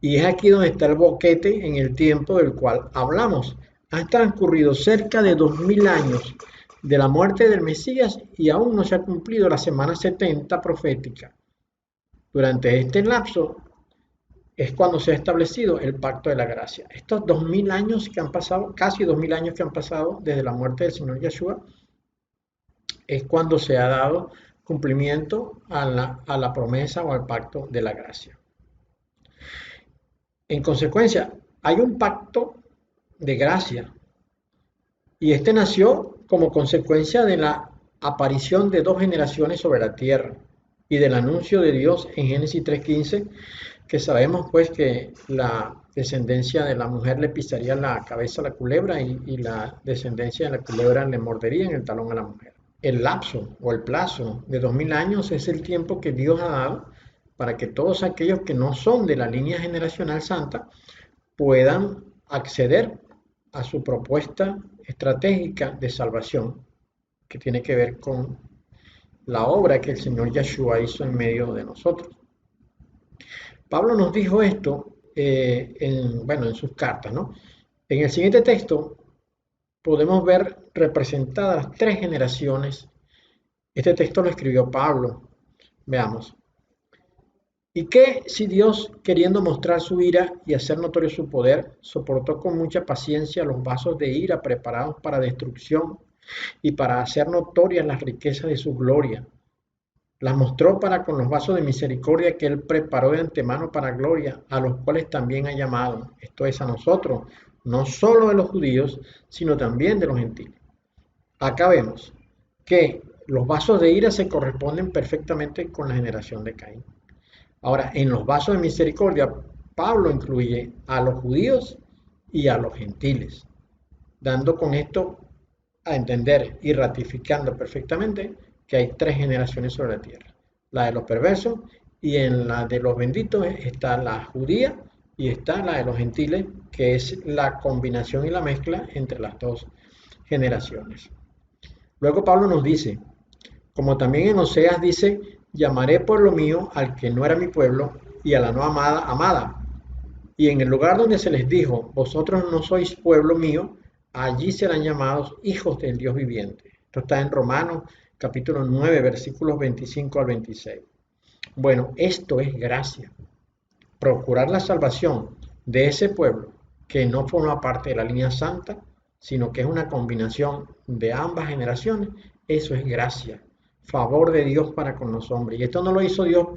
Y es aquí donde está el boquete en el tiempo del cual hablamos. Han transcurrido cerca de 2000 años de la muerte del Mesías y aún no se ha cumplido la semana 70 profética. Durante este lapso es cuando se ha establecido el pacto de la gracia. Estos 2000 años que han pasado, casi 2000 años que han pasado desde la muerte del Señor Yeshua, es cuando se ha dado cumplimiento a la promesa o al pacto de la gracia. En consecuencia, hay un pacto de gracia y este nació como consecuencia de la aparición de dos generaciones sobre la tierra y del anuncio de Dios en Génesis 3:15, que sabemos pues que la descendencia de la mujer le pisaría la cabeza a la culebra y la descendencia de la culebra le mordería en el talón a la mujer. El lapso o el plazo de 2000 años es el tiempo que Dios ha dado para que todos aquellos que no son de la línea generacional santa puedan acceder a su propuesta estratégica de salvación, que tiene que ver con la obra que el Señor Yeshua hizo en medio de nosotros. Pablo nos dijo esto en sus cartas, ¿no? En el siguiente texto podemos ver representadas las tres generaciones. Este texto lo escribió Pablo. Veamos. ¿Y qué si Dios, queriendo mostrar su ira y hacer notorio su poder, soportó con mucha paciencia los vasos de ira preparados para destrucción y para hacer notorias las riquezas de su gloria? Las mostró para con los vasos de misericordia que Él preparó de antemano para gloria, a los cuales también ha llamado, esto es a nosotros, no solo de los judíos, sino también de los gentiles. Acá vemos que los vasos de ira se corresponden perfectamente con la generación de Caín. Ahora, en los vasos de misericordia, Pablo incluye a los judíos y a los gentiles, dando con esto a entender y ratificando perfectamente que hay tres generaciones sobre la tierra: la de los perversos, y en la de los benditos está la judía y está la de los gentiles, que es la combinación y la mezcla entre las dos generaciones. Luego Pablo nos dice, como también en Oseas dice, llamaré pueblo mío al que no era mi pueblo y a la no amada, amada. Y en el lugar donde se les dijo, vosotros no sois pueblo mío, allí serán llamados hijos del Dios viviente. Esto está en Romanos capítulo 9, versículos 25 al 26. Bueno, esto es gracia. Procurar la salvación de ese pueblo que no forma parte de la línea santa, sino que es una combinación de ambas generaciones, eso es gracia, favor de Dios para con los hombres. Y esto no lo hizo Dios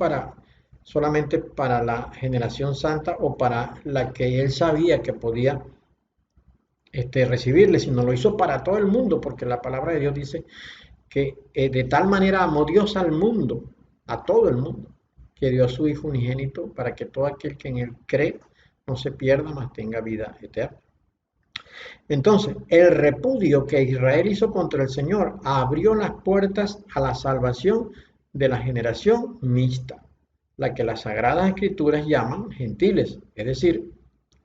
solamente para la generación santa o para la que él sabía que podía recibirle, sino lo hizo para todo el mundo, porque la palabra de Dios dice que de tal manera amó Dios al mundo, a todo el mundo, que dio a su Hijo unigénito para que todo aquel que en él cree no se pierda, mas tenga vida eterna. Entonces, el repudio que Israel hizo contra el Señor abrió las puertas a la salvación de la generación mixta, la que las Sagradas Escrituras llaman gentiles, es decir,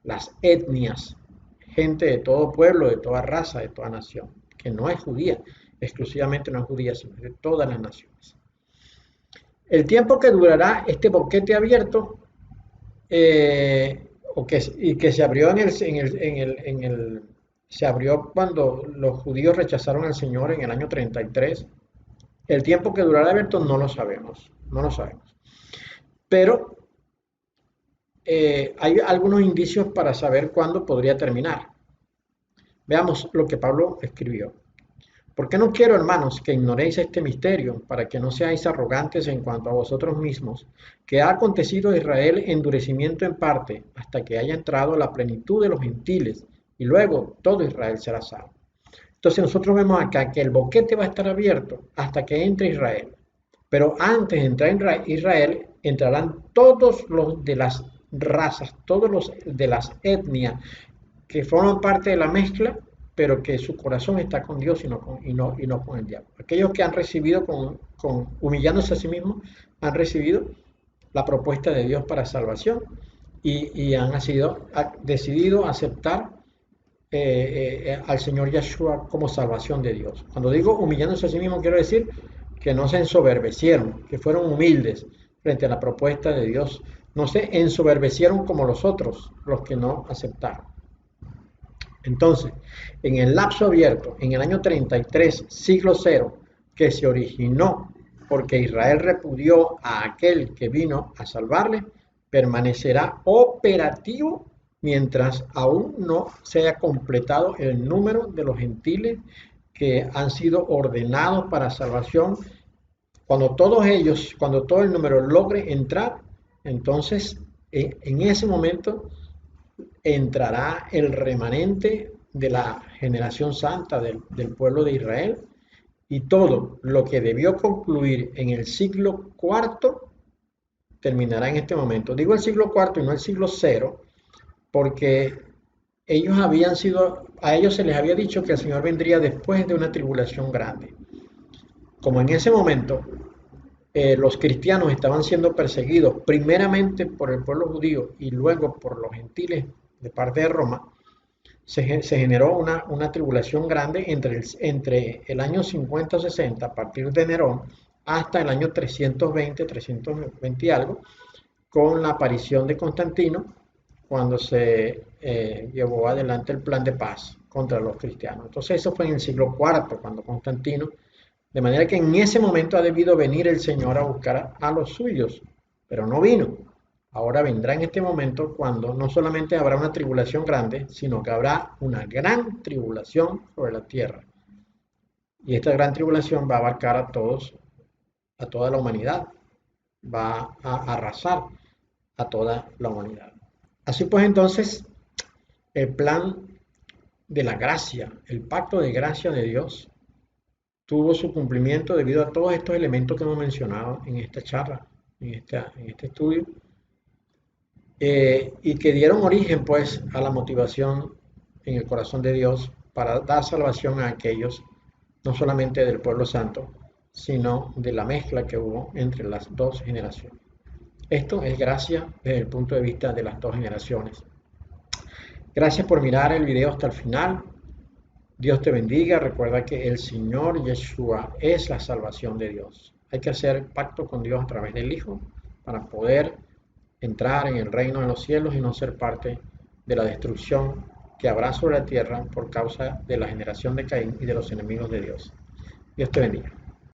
las etnias, gente de todo pueblo, de toda raza, de toda nación, que no es judía, exclusivamente no es judía, sino de todas las naciones. El tiempo que durará este boquete abierto y que se abrió se abrió cuando los judíos rechazaron al Señor en el año 33. El tiempo que durará abierto no lo sabemos, no lo sabemos. Pero hay algunos indicios para saber cuándo podría terminar. Veamos lo que Pablo escribió. Porque no quiero, hermanos, que ignoréis este misterio, para que no seáis arrogantes en cuanto a vosotros mismos, que ha acontecido a Israel endurecimiento en parte, hasta que haya entrado la plenitud de los gentiles, y luego todo Israel será salvo. Entonces nosotros vemos acá que el boquete va a estar abierto hasta que entre Israel. Pero antes de entrar Israel, entrarán todos los de las razas, todos los de las etnias que forman parte de la mezcla, pero que su corazón está con Dios y no con el diablo. Aquellos que han recibido, humillándose a sí mismos, han recibido la propuesta de Dios para salvación y han decidido aceptar al Señor Yeshua como salvación de Dios. Cuando digo humillándose a sí mismos, quiero decir que no se ensoberbecieron, que fueron humildes frente a la propuesta de Dios. No se ensoberbecieron como los otros, los que no aceptaron. Entonces, en el lapso abierto, en el año 33, siglo cero, que se originó porque Israel repudió a aquel que vino a salvarle, permanecerá operativo mientras aún no se haya completado el número de los gentiles que han sido ordenados para salvación. Cuando todos ellos, cuando todo el número logre entrar, entonces en ese momento entrará el remanente de la generación santa del pueblo de Israel, y todo lo que debió concluir en el siglo cuarto terminará en este momento. Digo el siglo cuarto y no el siglo cero, porque a ellos se les había dicho que el Señor vendría después de una tribulación grande. Como en ese momento los cristianos estaban siendo perseguidos primeramente por el pueblo judío y luego por los gentiles de parte de Roma, se generó una tribulación grande entre el año 50 o 60, a partir de Nerón, hasta el año 320 y algo, con la aparición de Constantino, cuando se llevó adelante el plan de paz contra los cristianos. Entonces eso fue en el siglo IV, cuando Constantino, de manera que en ese momento ha debido venir el Señor a buscar a los suyos, pero no vino. Ahora vendrá en este momento cuando no solamente habrá una tribulación grande, sino que habrá una gran tribulación sobre la tierra. Y esta gran tribulación va a abarcar a toda la humanidad, va a arrasar a toda la humanidad. Así pues, entonces, el plan de la gracia, el pacto de gracia de Dios, tuvo su cumplimiento debido a todos estos elementos que hemos mencionado en esta charla, en este estudio, y que dieron origen pues a la motivación en el corazón de Dios para dar salvación a aquellos, no solamente del pueblo santo, sino de la mezcla que hubo entre las dos generaciones. Esto es gracia desde el punto de vista de las dos generaciones. Gracias por mirar el video hasta el final. Dios te bendiga. Recuerda que el Señor Yeshua es la salvación de Dios. Hay que hacer pacto con Dios a través del Hijo para poder entrar en el reino de los cielos y no ser parte de la destrucción que habrá sobre la tierra por causa de la generación de Caín y de los enemigos de Dios. Dios te bendiga.